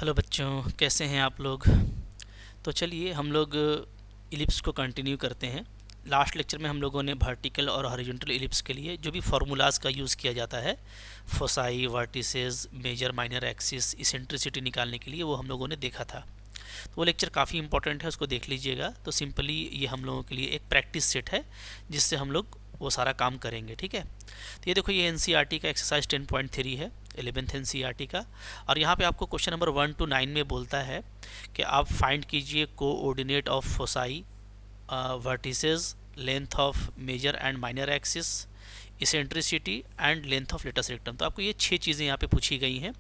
Hello बच्चों, कैसे हैं आप लोग। तो चलिए हम लोग इलिप्स को कंटिन्यू करते हैं। लास्ट लेक्चर में हम लोगों ने वर्टिकल और हॉरिजॉन्टल इलिप्स के लिए जो भी फार्मूलाज का यूज़ किया जाता है, foci, vertices, major minor axis, eccentricity निकालने के लिए, वो हम लोगों ने देखा था। तो वो लेक्चर काफ़ी इंपॉर्टेंट है, उसको देख लीजिएगा। तो सिंपली ये हम लोगों के लिए एक प्रैक्टिस सेट है जिससे हम लोग वो सारा काम करेंगे, ठीक है। तो ये देखो, ये एनसीईआरटी का एक्सरसाइज 10.3 है, 11th एनसीईआरटी का। और यहाँ पे आपको क्वेश्चन नंबर 1 to 9 में बोलता है कि आप फाइंड कीजिए coordinate of foci, vertices, length of major and minor axis, eccentricity and length of latus rectum. तो आपको ये 6 चीज़ें यहाँ पे पूछी गई हैं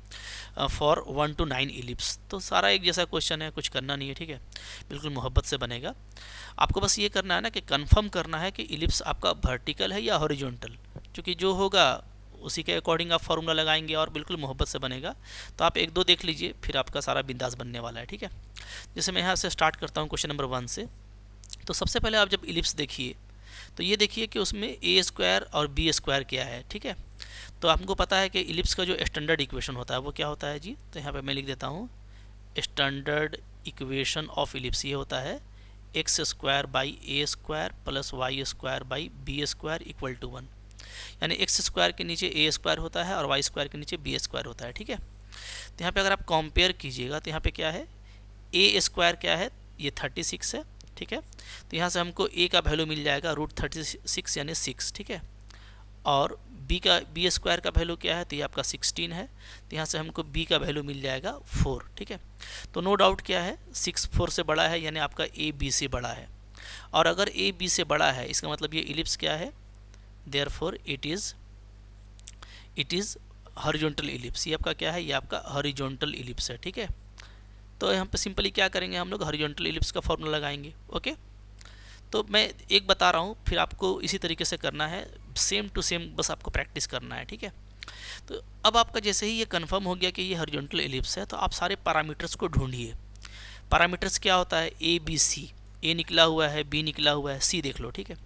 फॉर 1 to 9 इलिप्स। तो सारा एक जैसा क्वेश्चन है, कुछ करना नहीं है, ठीक है, बिल्कुल मोहब्बत से बनेगा। आपको बस ये करना है ना कि कंफर्म करना है कि इलिप्स आपका वर्टिकल है या हॉरिजॉन्टल, क्योंकि जो होगा उसी के अकॉर्डिंग आप फार्मूला लगाएंगे और बिल्कुल मोहब्बत से बनेगा। तो आप एक दो देख लीजिए, फिर आपका सारा बिंदास बनने वाला है, ठीक है। जैसे मैं यहाँ से स्टार्ट करता हूँ क्वेश्चन नंबर 1 से। तो सबसे पहले आप जब इलिप्स देखिए तो ये देखिए कि उसमें ए स्क्वायर और बी स्क्वायर क्या है, ठीक है। तो आपको पता है कि इलिप्स का जो स्टैंडर्ड इक्वेशन होता है वो क्या होता है जी। तो यहाँ पे मैं लिख देता हूँ, स्टैंडर्ड इक्वेशन ऑफ इलिप्स ये होता है X square by A square plus Y square by B square equal to 1। यानी एक्स स्क्वायर के नीचे ए स्क्वायर होता है और वाई स्क्वायर के नीचे बी स्क्वायर होता है, ठीक है। तो यहाँ पे अगर आप कंपेयर कीजिएगा तो यहाँ पे क्या है, ए स्क्वायर क्या है, ये 36 है, ठीक है। तो यहाँ से हमको ए का वैल्यू मिल जाएगा √36 यानी 6, ठीक है। और बी स्क्वायर का वैल्यू क्या है, तो ये आपका 16 है। तो यहाँ से हमको बी का वैल्यू मिल जाएगा 4, ठीक है। तो नो डाउट क्या है, 6 4 से बड़ा है, यानी आपका ए बी से बड़ा है। और अगर ए बी से बड़ा है इसका मतलब ये इलिप्स क्या है, therefore it is horizontal ellipse. ये आपका क्या है, ये आपका हॉरिजॉन्टल इलिप्स है, ठीक है। तो यहाँ पे सिंपली क्या करेंगे, हम लोग हॉरिजॉन्टल इलिप्स का फॉर्मूला लगाएंगे, ओके। तो मैं एक बता रहा हूँ, फिर आपको इसी तरीके से करना है, सेम टू सेम, बस आपको प्रैक्टिस करना है, ठीक है। तो अब आपका जैसे ही ये कंफर्म हो गया कि ये हॉरिजॉन्टल इलिप्स है, तो आप सारे पैरामीटर्स को ढूंढिए। पैरामीटर्स क्या होता है, ए बी सी, ए निकला हुआ है, बी निकला हुआ है, सी देख लो, ठीक है।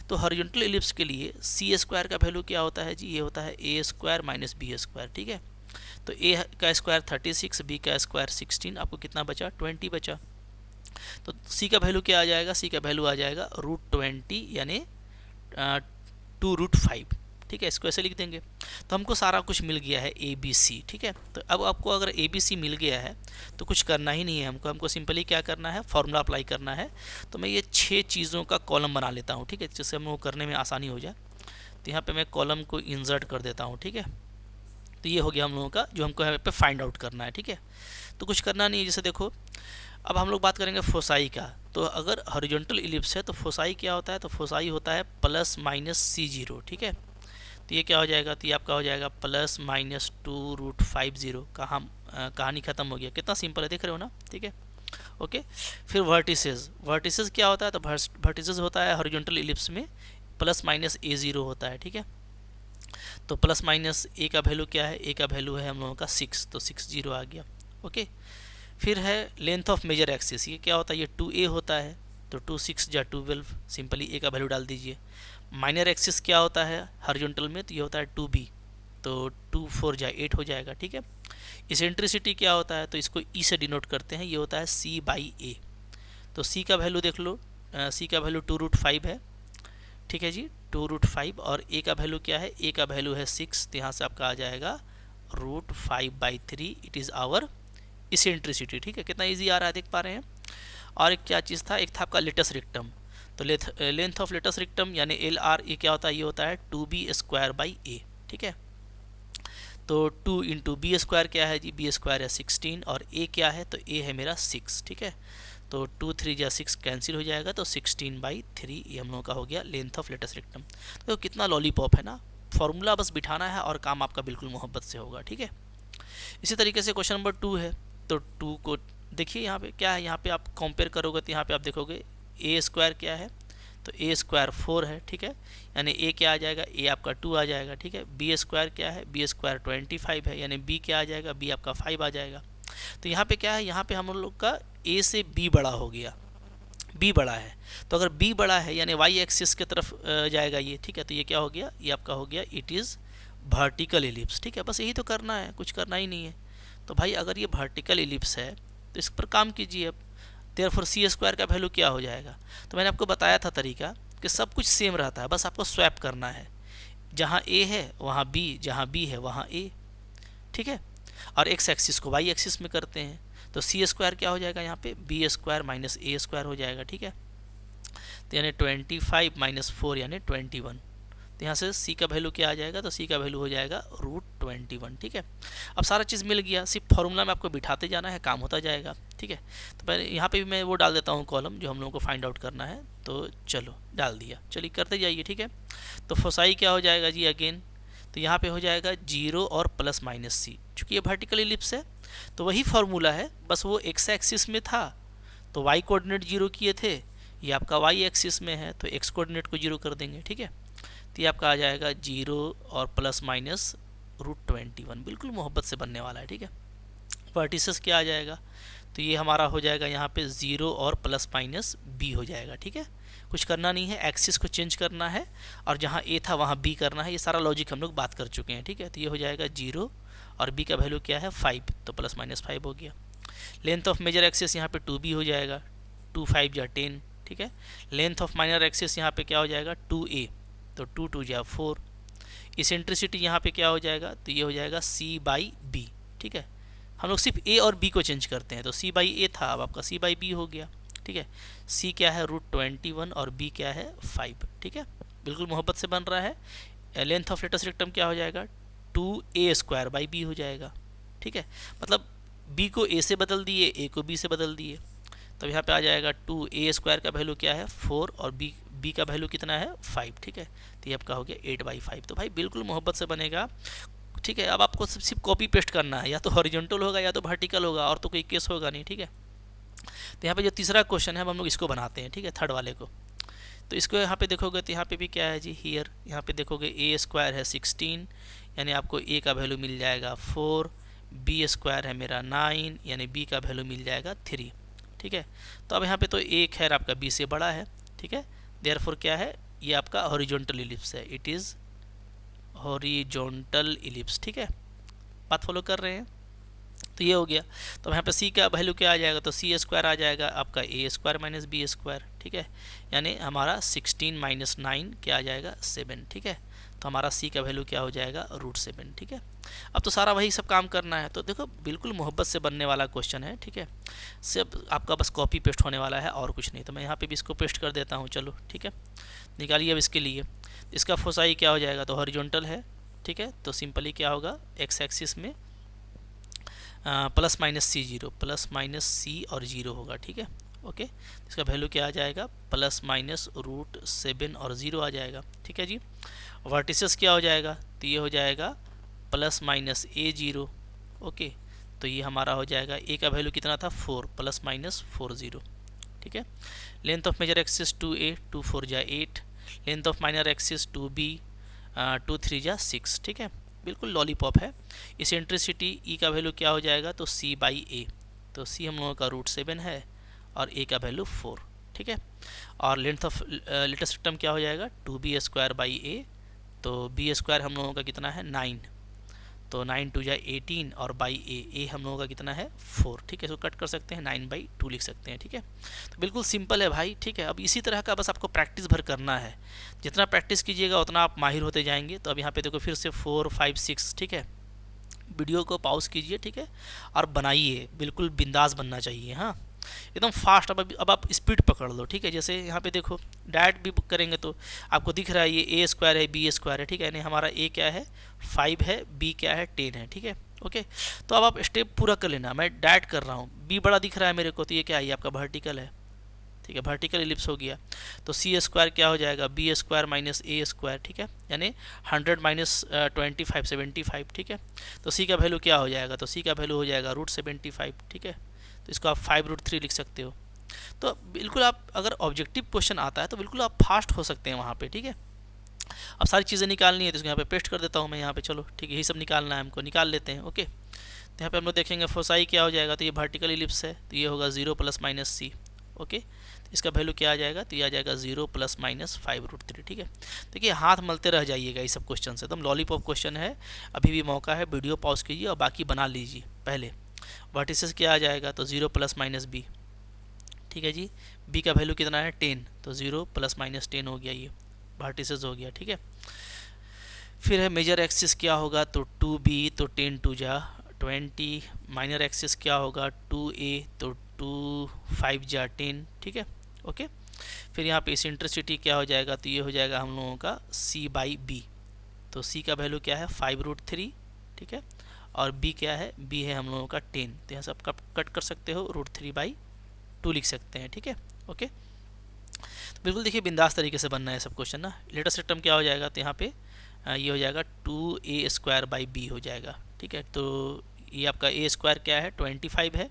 तो हॉरिजॉन्टल इलिप्स के लिए सी स्क्वायर का वैल्यू क्या होता है जी, ये होता है ए स्क्वायर माइनस बी स्क्वायर, ठीक है। तो ए का स्क्वायर 36, बी का स्क्वायर 16, आपको कितना बचा, 20 बचा। तो सी का वैल्यू क्या आ जाएगा, सी का वैल्यू आ जाएगा √20 यानी 2√5, ठीक है। इसको ऐसे लिख देंगे। तो हमको सारा कुछ मिल गया है ए बी सी, ठीक है। तो अब आपको अगर ए बी सी मिल गया है तो कुछ करना ही नहीं है हमको सिंपली क्या करना है, फार्मूला अप्लाई करना है। तो मैं ये 6 चीज़ों का कॉलम बना लेता हूँ, ठीक है, जिससे हमको करने में आसानी हो जाए। तो यहाँ पे मैं कॉलम को इंसर्ट कर देता हूँ, ठीक है। तो ये हो गया हम लोगों का, जो हमको यहाँ पे फाइंड आउट करना है, ठीक है। तो कुछ करना नहीं है। जैसे देखो, अब हम लोग बात करेंगे फोसाई का। तो अगर हॉरिजॉन्टल इलिप्स है तो फोसाई क्या होता है, तो फोसाई होता है प्लस माइनस C0, ठीक है। तो ये क्या हो जाएगा, तो ये आपका हो जाएगा प्लस माइनस 2√50। कहानी ख़त्म हो गया, कितना सिंपल है, देख रहे हो ना, ठीक है, ओके। फिर वर्टिसेस क्या होता है, तो वर्टिसेस होता है हॉरिजॉन्टल इलिप्स में प्लस माइनस A0 होता है, ठीक है। तो प्लस माइनस ए का वैल्यू क्या है, ए का वैल्यू है हम लोगों का 6, तो 6 0 आ गया, ओके। फिर है लेंथ ऑफ मेजर एक्सिस, ये क्या होता है, ये 2a होता है। तो 2 6 जा 12, सिंपली ए का वैल्यू डाल दीजिए। माइनर एक्सिस क्या होता है हॉरिजॉन्टल में, तो ये होता है 2b, तो 2 4 जा 8 हो जाएगा, ठीक है। इसेंट्रिसिटी क्या होता है, तो इसको ई से डिनोट करते हैं, ये होता है C/A। तो सी का वैल्यू देख लो, सी का वैल्यू 2√5 है, ठीक है जी, 2√5। और ए का वैल्यू क्या है, ए का वैल्यू है 6, तो यहाँ से आपका आ जाएगा √5/3, इट इज़ आवर इसेंट्रिसिटी, ठीक है। कितना इजी आ रहा है, देख पा रहे हैं। और एक क्या चीज़ था, एक था आपका लेटस रेक्टम। तो लेंथ ऑफ लेटस रेक्टम यानी LR, ये क्या होता है, ये होता है 2b²/a, ठीक है। तो 2 × b स्क्वायर क्या है जी, b स्क्वायर है 16, और a क्या है, तो a है मेरा 6, ठीक है। तो 2 3 जा 6 कैंसिल हो जाएगा, तो 16/3 ये हम लोगों का हो गया लेंथ ऑफ लेटस रेक्टम। तो कितना लॉलीपॉप है ना, फॉर्मूला बस बिठाना है और काम आपका बिल्कुल मोहब्बत से होगा, ठीक है। इसी तरीके से क्वेश्चन नंबर 2 है। तो 2 को देखिए, यहाँ पे क्या है, यहाँ पे आप कंपेयर करोगे तो यहाँ पे आप देखोगे ए स्क्वायर क्या है, तो ए स्क्वायर 4 है, ठीक है। यानी ए क्या आ जाएगा, ए आपका 2 आ जाएगा, ठीक है। बी स्क्वायर क्या है, बी स्क्वायर 25 है, यानी बी क्या आ जाएगा, बी आपका 5 आ जाएगा। तो यहाँ पे क्या है, यहाँ पे हम लोग का ए से बी बड़ा हो गया, बी बड़ा है। तो अगर बी बड़ा है यानी वाई एक्सिस की तरफ जाएगा ये, ठीक है। तो ये क्या हो गया, ये आपका हो गया इट इज़ वर्टिकल इलिप्स, ठीक है। बस यही तो करना है, कुछ करना ही नहीं है। तो भाई अगर ये वर्टिकल इलिप्स है तो इस पर काम कीजिए अब। देयरफॉर सी स्क्वायर का वैल्यू क्या हो जाएगा? तो मैंने आपको बताया था तरीका कि सब कुछ सेम रहता है, बस आपको स्वैप करना है। जहाँ ए है वहाँ बी, जहाँ बी है वहाँ ए, ठीक है। और एक्स एक्सिस को वाई एक्सिस में करते हैं, तो सी स्क्वायर क्या हो जाएगा यहाँ पे? B square minus a square हो जाएगा, ठीक है। तो यानी 25 माइनस 4 यानी 21। तो यहाँ से c का वैल्यू क्या आ जाएगा? तो c का वैल्यू हो जाएगा √21, ठीक है। अब सारा चीज़ मिल गया, सिर्फ फॉर्मूला में आपको बिठाते जाना है, काम होता जाएगा, ठीक है। तो पहले यहाँ पे भी मैं वो डाल देता हूँ कॉलम जो हम लोगों को फाइंड आउट करना है। तो चलो डाल दिया, चलिए करते जाइए, ठीक है। तो फोसाई क्या हो जाएगा जी अगेन? तो यहाँ पे हो जाएगा 0 और प्लस माइनस c। चूँकि ये वर्टिकल इलिप्स है तो वही फार्मूला है, बस वो एक्स एक्सिस में था तो y कोऑर्डिनेट 0 किए थे, ये आपका y एक्सिस में है तो x कोऑर्डिनेट को 0 कर देंगे, ठीक है। तो ये आपका आ जाएगा 0 और प्लस माइनस √21, बिल्कुल मोहब्बत से बनने वाला है, ठीक है। वर्टिसेस क्या आ जाएगा? तो ये हमारा हो जाएगा यहाँ पे 0 और प्लस माइनस b हो जाएगा, ठीक है। कुछ करना नहीं है, एक्सिस को चेंज करना है और जहाँ a था वहाँ b करना है। ये सारा लॉजिक हम लोग बात कर चुके हैं, ठीक है। तो ये हो जाएगा 0 और b का वैल्यू क्या है? 5, तो प्लस माइनस 5 हो गया। लेंथ ऑफ मेजर एक्सिस यहाँ पे 2b हो जाएगा, 2 5 जा 10, ठीक है। लेंथ ऑफ माइनर एक्सिस यहाँ पे क्या हो जाएगा? 2a, तो 2 2 जा 4। इसेंट्रिसिटी यहाँ पे क्या हो जाएगा? तो ये हो जाएगा c/b, ठीक है। हम लोग सिर्फ a और b को चेंज करते हैं, तो c/a था, अब आपका c/b हो गया, ठीक है। c क्या है? √21 और b क्या है? 5, ठीक है। बिल्कुल मोहब्बत से बन रहा है। लेंथ ऑफ लेटस रेक्टम क्या हो जाएगा? 2a² b हो जाएगा, ठीक है। मतलब b को a से बदल दिए, a को b से बदल दिए, तब यहाँ पे आ जाएगा 2a² का वैल्यू क्या है? 4 और b का वैल्यू कितना है? 5, ठीक है। तो ये आपका हो गया 8/5। तो भाई बिल्कुल मोहब्बत से बनेगा, ठीक है। अब आपको सिर्फ कॉपी पेस्ट करना है, या तो हॉरिजॉन्टल होगा या तो वर्टिकल होगा, और तो कोई केस होगा नहीं, ठीक है। तो यहाँ पे जो तीसरा क्वेश्चन है अब हम लोग इसको बनाते हैं, ठीक है, थर्ड वाले को। तो इसको यहाँ पे देखोगे तो यहाँ पे भी क्या है जी? हियर यहाँ पे देखोगे a² है 16, यानी आपको a का वैल्यू मिल जाएगा 4, b² है मेरा 9, यानी b का वैल्यू मिल जाएगा 3, ठीक है। तो अब यहाँ पे तो a खैर आपका b से बड़ा है, ठीक है। देयरफॉर क्या है? ये आपका हॉरिजॉन्टल इलिप्स है, इट इज़ हॉरिजॉन्टल इलिप्स, ठीक है। बात फॉलो कर रहे हैं? तो ये हो गया। तो यहाँ पे c का वैल्यू क्या आ जाएगा? तो c² आ जाएगा आपका a² माइनस b², ठीक है। यानी हमारा 16 माइनस 9 क्या आ जाएगा? 7, ठीक है। तो हमारा c का वैल्यू क्या हो जाएगा? √7, ठीक है। अब तो सारा वही सब काम करना है। तो देखो बिल्कुल मोहब्बत से बनने वाला क्वेश्चन है, ठीक है। सब आपका बस कॉपी पेस्ट होने वाला है और कुछ नहीं। तो मैं यहाँ पे भी इसको पेस्ट कर देता हूँ, चलो ठीक है। निकालिए अब इसके लिए। इसका फोसाई क्या हो जाएगा? तो हॉरिजॉन्टल है, ठीक है। तो सिंपली क्या होगा? एक्स एक्सिस में plus minus c0, plus minus c और 0 होगा, ठीक है। ओके, इसका वैल्यू क्या आ जाएगा? प्लस माइनस √7 और 0 आ जाएगा, ठीक है जी। वर्टिसेस क्या हो जाएगा? तो ये हो जाएगा प्लस माइनस a0, ओके। तो ये हमारा हो जाएगा, a का वैल्यू कितना था? 4, प्लस माइनस 40, ठीक है। Length of major axis 2a, 2 4 जा 8। Length of minor axis 2b, 2 3 जा 6, ठीक है। बिल्कुल लॉलीपॉप है। इसेंट्रिसिटी e का वैल्यू क्या हो जाएगा? तो c/a, तो c हम लोगों का √7 है और a का वैल्यू 4, ठीक है। और लेंथ ऑफ लेटस रेक्टम क्या हो जाएगा? 2b²/a, तो b² हम लोगों का कितना है? 9, तो 9 2 जा 18 और बाई a हम लोगों का कितना है? 4, ठीक है। इसको कट कर सकते हैं, 9/2 लिख सकते हैं, ठीक है। तो बिल्कुल सिंपल है भाई, ठीक है। अब इसी तरह का बस आपको प्रैक्टिस भर करना है। जितना प्रैक्टिस कीजिएगा उतना आप माहिर होते जाएंगे। तो अब यहाँ पे देखो फिर से 4 5 6, ठीक है। वीडियो को पॉज कीजिए, ठीक है, और बनाइए। बिल्कुल बिंदास बनना चाहिए, हाँ, एकदम फास्ट। अब आप स्पीड पकड़ लो, ठीक है। जैसे यहाँ पे देखो डायरेक्ट भी करेंगे तो आपको दिख रहा है ये a² है, b² है, ठीक है। यानी हमारा a क्या है? 5 है, b क्या है? 10 है, ठीक है। ओके, तो अब आप स्टेप पूरा कर लेना। मैं डायरेक्ट कर रहा हूँ, b बड़ा दिख रहा है मेरे को, तो ये क्या है? आपका वर्टिकल है, ठीक है। वर्टिकल इलिप्स हो गया। तो c² क्या हो जाएगा? b² माइनस a², ठीक है। यानी 100 माइनस 25 75, ठीक है। तो c का वैल्यू क्या हो जाएगा? तो c का वैल्यू हो जाएगा √75, ठीक है। तो इसको आप 5√3 लिख सकते हो। तो बिल्कुल आप अगर ऑब्जेक्टिव क्वेश्चन आता है तो बिल्कुल आप फास्ट हो सकते हैं वहाँ पे, ठीक है। अब सारी चीज़ें निकालनी है तो इसको यहाँ पे पेस्ट कर देता हूँ मैं यहाँ पे, चलो ठीक है। यही सब निकालना है हमको, निकाल लेते हैं। ओके, तो यहाँ पे हम लोग देखेंगे फोसाई क्या हो जाएगा? तो ये वर्टिकल इलिप्स है, तो ये होगा 0 प्लस माइनस c, ओके। इसका वैल्यू क्या आ जाएगा? तो ये आ जाएगा 0 प्लस माइनस 5√3, ठीक है। देखिए हाथ मलते रह जाइएगा, ये सब क्वेश्चन से एकदम लॉलीपॉप क्वेश्चन है। अभी भी मौका है, वीडियो पॉज कीजिए और बाकी बना लीजिए। पहले वर्टिसेस क्या आ जाएगा, तो 0 प्लस माइनस बी, ठीक है जी। बी का वैल्यू कितना है 10, तो 0 प्लस माइनस 10 हो गया, ये वर्टिसेस हो गया, ठीक है। फिर है मेजर एक्सिस क्या होगा, तो 2b, तो 10 2 जा 20, माइनर एक्सिस क्या होगा 2a, तो 2 5 जा 10, ठीक है, ओके। फिर यहाँ पे इसेंट्रिसिटी क्या हो जाएगा, तो ये हो जाएगा हम लोगों का c बाई बी, तो c का वैल्यू क्या है 5√3, ठीक है, और b क्या है, b है हम लोगों का 10, तो यहाँ सब कट कर सकते हो, √3/2 लिख सकते हैं, ठीक है, ओके। तो बिल्कुल देखिए बिंदास तरीके से बनना है सब क्वेश्चन ना। लेटेस्ट सिस्टम क्या हो जाएगा, तो यहाँ पे ये हो जाएगा 2a² हो जाएगा, ठीक है। तो ये आपका a² क्या है 25 है,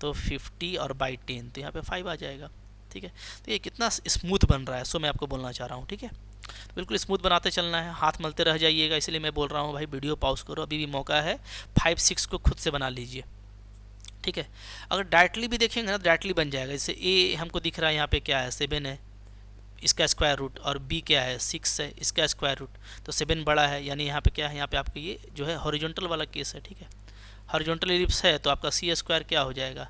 तो 50 और बाई 10, तो यहाँ पे 5 आ जाएगा, ठीक है। तो ये कितना स्मूथ बन रहा है, सो मैं आपको बोलना चाह रहा हूँ, ठीक है। बिल्कुल स्मूथ बनाते चलना है, हाथ मलते रह जाइएगा, इसलिए मैं बोल रहा हूँ भाई वीडियो पॉज करो, अभी भी मौका है, 5-6 को खुद से बना लीजिए, ठीक है। अगर डायरेक्टली भी देखेंगे ना, डायरेक्टली बन जाएगा। जैसे ए हमको दिख रहा है यहाँ पे क्या है 7 है, इसका स्क्वायर रूट, और बी क्या है 6 है, इसका स्क्वायर रूट, तो 7 बड़ा है, यानी यहाँ पे क्या है, यहाँ पे आपका ये जो है हॉरिजॉन्टल वाला केस है, ठीक है। हॉरिजॉन्टल एलिप्स है, तो आपका c² क्या हो जाएगा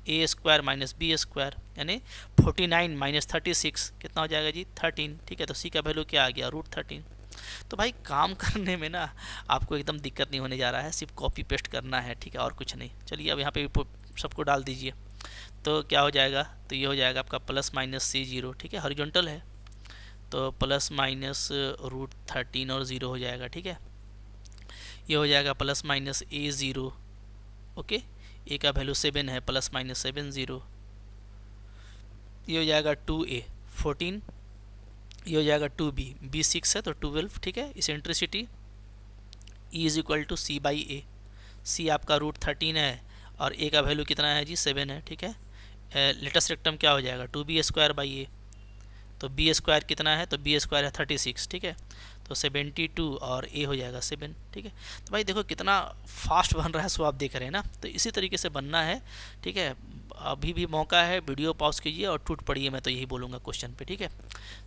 a² माइनस b², यानी 49 माइनस 36 कितना हो जाएगा जी 13, ठीक है। तो c का वैल्यू क्या आ गया √13। तो भाई काम करने में ना आपको एकदम दिक्कत नहीं होने जा रहा है, सिर्फ कॉपी पेस्ट करना है, ठीक है, और कुछ नहीं। चलिए अब यहाँ पे सबको डाल दीजिए, तो क्या हो जाएगा, तो ये हो जाएगा आपका प्लस माइनस c0, ठीक है, हॉरिजॉन्टल है, तो प्लस माइनस √13 और 0 हो जाएगा, ठीक है। ये हो जाएगा प्लस माइनस a0, ओके, ए का वैल्यू 7 है, प्लस माइनस 7 0, ये हो जाएगा 2a 14, ये हो जाएगा 2b, b 6 है तो 12, ठीक है। Eccentricity E is equal to c by A, c आपका √13 है और a का वैल्यू कितना है जी 7 है, ठीक है। लेटेस्ट रेक्टम क्या हो जाएगा 2b² बाई ए, तो b² कितना है, तो b² है 36, ठीक है, तो 72 और a हो जाएगा 7, ठीक है। तो भाई देखो कितना फास्ट बन रहा है, सो आप देख रहे हैं ना, तो इसी तरीके से बनना है, ठीक है। अभी भी मौका है, वीडियो पॉज कीजिए और टूट पड़िए, मैं तो यही बोलूँगा क्वेश्चन पे, ठीक है।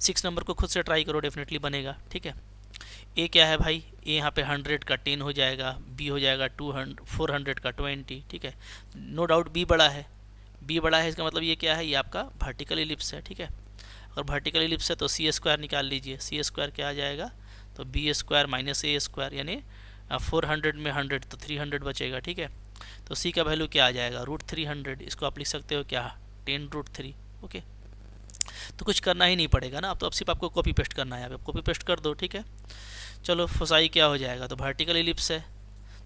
6 नंबर को खुद से ट्राई करो, डेफिनेटली बनेगा, ठीक है। ए क्या है भाई, ए यहाँ पे 100 का 10 हो जाएगा, बी हो जाएगा 400 का 20, ठीक है। नो डाउट बी बड़ा है, बी बड़ा है, इसका मतलब ये क्या है, ये आपका वर्टिकल एलिप्स है, ठीक है। और वर्टिकल एलिप्स है तो c² निकाल लीजिए, c² क्या आ जाएगा, तो b² माइनस a², यानी 400 में 100 तो 300 बचेगा, ठीक है। तो c का वैल्यू क्या आ जाएगा √300, इसको आप लिख सकते हो क्या 10√3, ओके। तो कुछ करना ही नहीं पड़ेगा ना, अब तो अब सिर्फ आपको कॉपी पेस्ट करना है, आप कॉपी पेस्ट कर दो, ठीक है। चलो फोसाई क्या हो जाएगा, तो वर्टिकल एलिप्स है,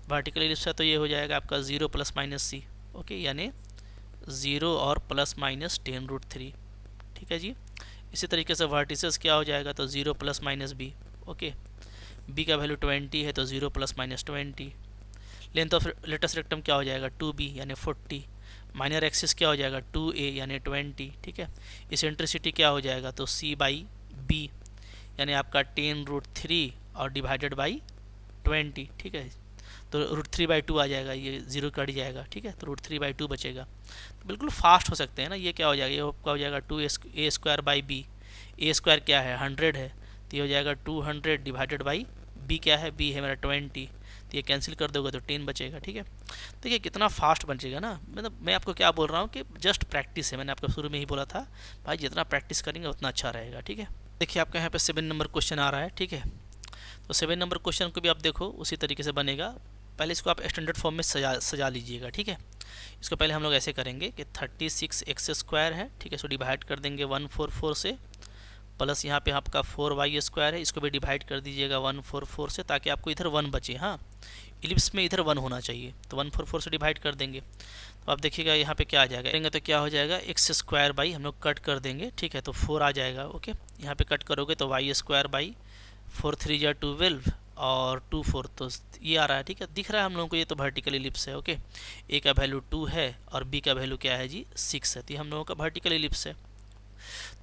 वर्टिकल एलिप्स है तो ये हो जाएगा आपका 0 प्लस माइनस c, ओके, यानी 0 और प्लस माइनस 10√3, ठीक है जी। इसी तरीके से वर्टिसेस क्या हो जाएगा, तो 0 plus minus B, okay, B का वैल्यू 20 है तो 0 plus minus 20। Length of latus rectum क्या हो जाएगा 2b यानी 40, माइनर एक्सिस क्या हो जाएगा 2a यानी 20, ठीक है। इसेंट्रिसिटी क्या हो जाएगा, तो c बाई बी, यानी आपका 10√3 और डिवाइडेड बाई 20, ठीक है। तो √3/2 आ जाएगा, ये 0 कट जाएगा, ठीक है, तो √3/2 बचेगा। तो बिल्कुल फास्ट हो सकते हैं ना, ये क्या हो जाएगा, ये आपका हो जाएगा 2a² बाई बी, a² क्या है 100 है, तो ये हो जाएगा 200 डिवाइडेड बाई बी, क्या है बी है मेरा 20, तो ये कैंसिल कर दोगे तो 10 बचेगा, ठीक है। तो ये कितना फास्ट बचेगा ना, मतलब मैं आपको क्या बोल रहा हूँ कि जस्ट प्रैक्टिस है, मैंने आपको शुरू में ही बोला था भाई जितना प्रैक्टिस करेंगे उतना अच्छा रहेगा, ठीक है। देखिए आपका यहाँ पे 7 नंबर क्वेश्चन आ रहा है, ठीक है। तो 7 नंबर क्वेश्चन को भी आप देखो उसी तरीके से बनेगा, पहले इसको आप स्टैंडर्ड फॉर्म में सजा लीजिएगा, ठीक है। इसको पहले हम लोग ऐसे करेंगे कि 36x² है, ठीक है, इसको डिवाइड कर देंगे 144 से, प्लस यहाँ पे आपका 4y² है, इसको भी डिवाइड कर दीजिएगा 144 से, ताकि आपको इधर 1 बचे, हाँ इलिप्स में इधर 1 होना चाहिए, तो 144 से डिवाइड कर देंगे, तो आप देखिएगा यहाँ पे क्या आ जाएगा, करेंगे तो क्या हो जाएगा x² बाई हम लोग कट कर देंगे, ठीक है, तो 4 आ जाएगा, ओके। यहाँ पे कट करोगे तो y² बाई 4 3 जा 12 और 2 4, तो ये आ रहा है, ठीक है, दिख रहा है हम लोगों को, ये तो वर्टिकल एलिप्स है, ओके। ए का वैल्यू 2 है और बी का वैल्यू क्या है जी 6 है, तो ये हम लोगों का वर्टिकल एलिप्स है।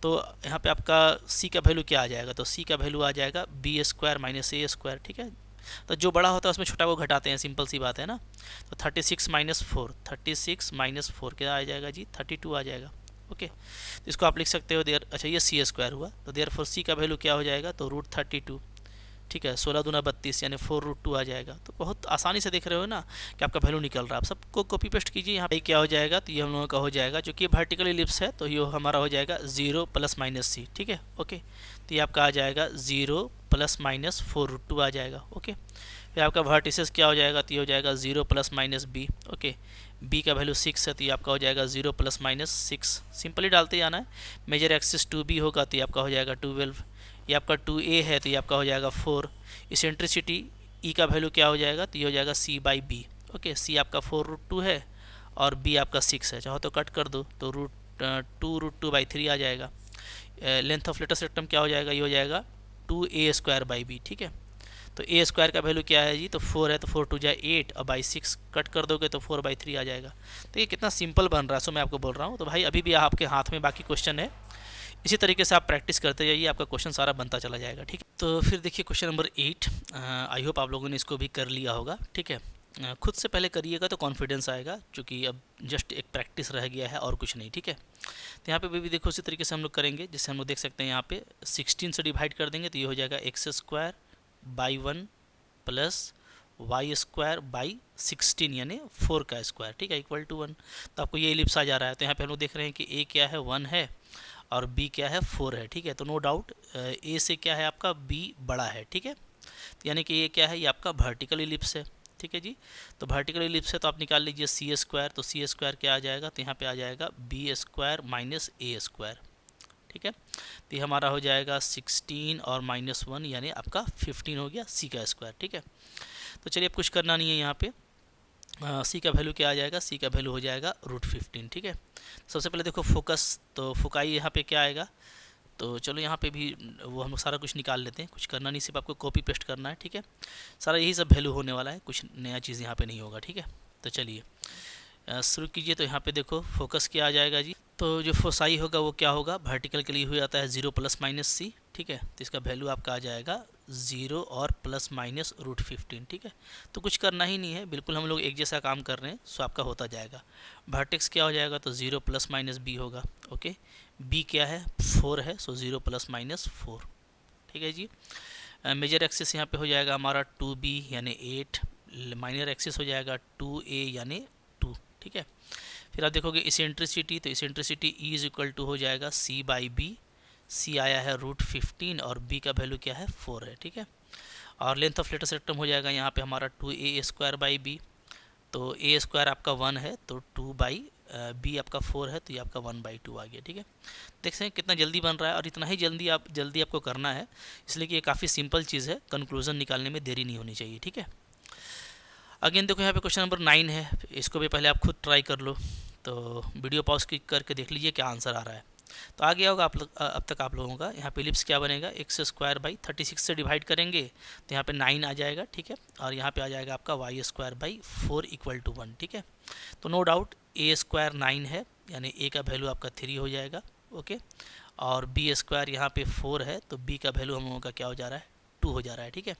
तो यहाँ पे आपका c का वैल्यू क्या आ जाएगा, तो c का वैल्यू आ जाएगा b² माइनस a², ठीक है। तो जो बड़ा होता है उसमें छोटा को घटाते हैं, सिंपल सी बात है ना। तो 36 माइनस 4 क्या आ जाएगा जी 32 आ जाएगा, ओके। तो इसको आप लिख सकते हो देयर, अच्छा ये c² हुआ, तो देयर फॉर c का वैल्यू क्या हो जाएगा, तो √32, ठीक है। 16 दूना 32 यानी 4√2 आ जाएगा। तो बहुत आसानी से देख रहे हो ना कि आपका वैल्यू निकल रहा है। आप सबको कॉपी पेस्ट कीजिए। यहाँ पे क्या हो जाएगा, तो ये हम लोगों का हो जाएगा, जो कि वर्टिकल इलिप्स है तो ये हमारा हो जाएगा 0 + -c। ठीक है, ओके। तो ये आपका आ जाएगा 0 + -4√2 आ जाएगा, ओके। फिर आपका वर्टिसेस क्या हो जाएगा, तो ये हो जाएगा 0 ± b, ओके। b का वैल्यू 6 है तो ये आपका हो जाएगा 0 ± 6। सिंपली डालते जाना है। मेजर एक्सिस 2b होगा तो ये आपका हो जाएगा 12। ये आपका 2a है तो ये आपका हो जाएगा 4। इसेंट्रिसिटी e का वैल्यू क्या हो जाएगा, तो ये हो जाएगा c/b, ओके। c आपका 4√2 है और b आपका 6 है। चाहो तो कट कर दो तो √2√2/3 आ जाएगा। लेंथ ऑफ लेटेस्ट रेक्टम क्या हो जाएगा, ये हो जाएगा 2a² b, ठीक है। तो a² का वैल्यू क्या है जी, तो 4 है तो 4 × 2 = 8 और बाई 6 कट कर दोगे तो 4/3 आ जाएगा। तो ये कितना सिंपल बन रहा है, सो मैं आपको बोल रहा हूँ। तो भाई अभी भी आपके हाथ में बाकी क्वेश्चन है, इसी तरीके से आप प्रैक्टिस करते जाइए, आपका क्वेश्चन सारा बनता चला जाएगा, ठीक है। तो फिर देखिए क्वेश्चन नंबर 8। आई होप आप लोगों ने इसको भी कर लिया होगा, ठीक है। खुद से पहले करिएगा तो कॉन्फिडेंस आएगा, क्योंकि अब जस्ट एक प्रैक्टिस रह गया है और कुछ नहीं, ठीक है। तो यहाँ पे भी देखो उसी तरीके से हम लोग करेंगे, जिससे हम लोग देख सकते हैं यहाँ पे 16 से डिवाइड कर देंगे तो ये हो जाएगा x²/1 + y²/16 यानी 4 का स्क्वायर, ठीक है, = 1। तो आपको ये इलिप्स आ जा रहा है। तो यहाँ पे हम लोग देख रहे हैं कि a क्या है, 1 है और b क्या है, 4 है, ठीक है। तो नो डाउट a से क्या है आपका, b बड़ा है, ठीक है। तो यानी कि ये क्या है, ये आपका वर्टिकल इलिप्स है, ठीक है जी। तो वर्टिकल इलिप्स है तो आप निकाल लीजिए c²। तो c² क्या आ जाएगा, तो यहाँ पे आ जाएगा b² - a², ठीक है। तो ये हमारा हो जाएगा 16 और -1 यानी आपका 15 हो गया c का स्क्वायर, ठीक है। तो चलिए अब कुछ करना नहीं है यहाँ पे। c का वैल्यू क्या आ जाएगा, c का वैल्यू हो जाएगा √15, ठीक है। सबसे पहले देखो फोकस, तो फोकाई यहाँ पे क्या आएगा, तो चलो यहाँ पे भी वो हम लोग सारा कुछ निकाल लेते हैं। कुछ करना नहीं, सिर्फ आपको कॉपी पेस्ट करना है, ठीक है। सारा यही सब वैल्यू होने वाला है, कुछ नया चीज़ यहाँ पे नहीं होगा, ठीक है। तो चलिए शुरू कीजिए। तो यहाँ पे देखो फोकस क्या आ जाएगा जी, तो जो फोसाई होगा वो क्या होगा, वर्टिकल के लिए हुआ जाता है 0 ± c, ठीक है। तो इसका वैल्यू आपका आ जाएगा 0 और ± √15, ठीक है। तो कुछ करना ही नहीं है, बिल्कुल हम लोग एक जैसा काम कर रहे हैं, सो आपका होता जाएगा। वर्टेक्स क्या हो जाएगा, तो 0 ± b होगा, ओके। b क्या है, 4 है, सो 0 ± 4, ठीक है जी। मेजर एक्सिस यहाँ पे हो जाएगा हमारा 2b यानी 8, माइनर एक्सिस हो जाएगा 2a यानी 2, ठीक है। फिर आप देखोगे इसेंट्रिसिटी, तो इसेंट्रिसिटी E = हो जाएगा c/b। c आया है √15 और b का वैल्यू क्या है, 4 है, ठीक है। और लेंथ ऑफ लेटेस्ट रेक्टम हो जाएगा यहाँ पे हमारा 2a² तो a² आपका 1 है तो 2/b आपका 4 है तो ये आपका 1/2 आ गया, ठीक है। देख सकते हैं कितना जल्दी बन रहा है, और इतना ही जल्दी आपको करना है, इसलिए कि ये काफ़ी सिंपल चीज़ है, कंक्लूजन निकालने में देरी नहीं होनी चाहिए, ठीक है। अगेन देखो यहाँ पे क्वेश्चन नंबर 9 है, इसको भी पहले आप खुद ट्राई कर लो। तो वीडियो पॉज करके देख लीजिए क्या आंसर आ रहा है। तो आ गया होगा आप लोग अब तक आप लोगों का। यहाँ पे इलिप्स क्या बनेगा, x²/36 से डिवाइड करेंगे तो यहाँ पे 9 आ जाएगा, ठीक है। और यहाँ पे आ जाएगा आपका y²/4 = 1, ठीक है। तो नो डाउट a² 9 है यानी a का वैल्यू आपका 3 हो जाएगा, ओके। और b² यहाँ पे 4 है तो b का वैल्यू हम लोगों का क्या हो जा रहा है, 2 हो जा रहा है, ठीक है।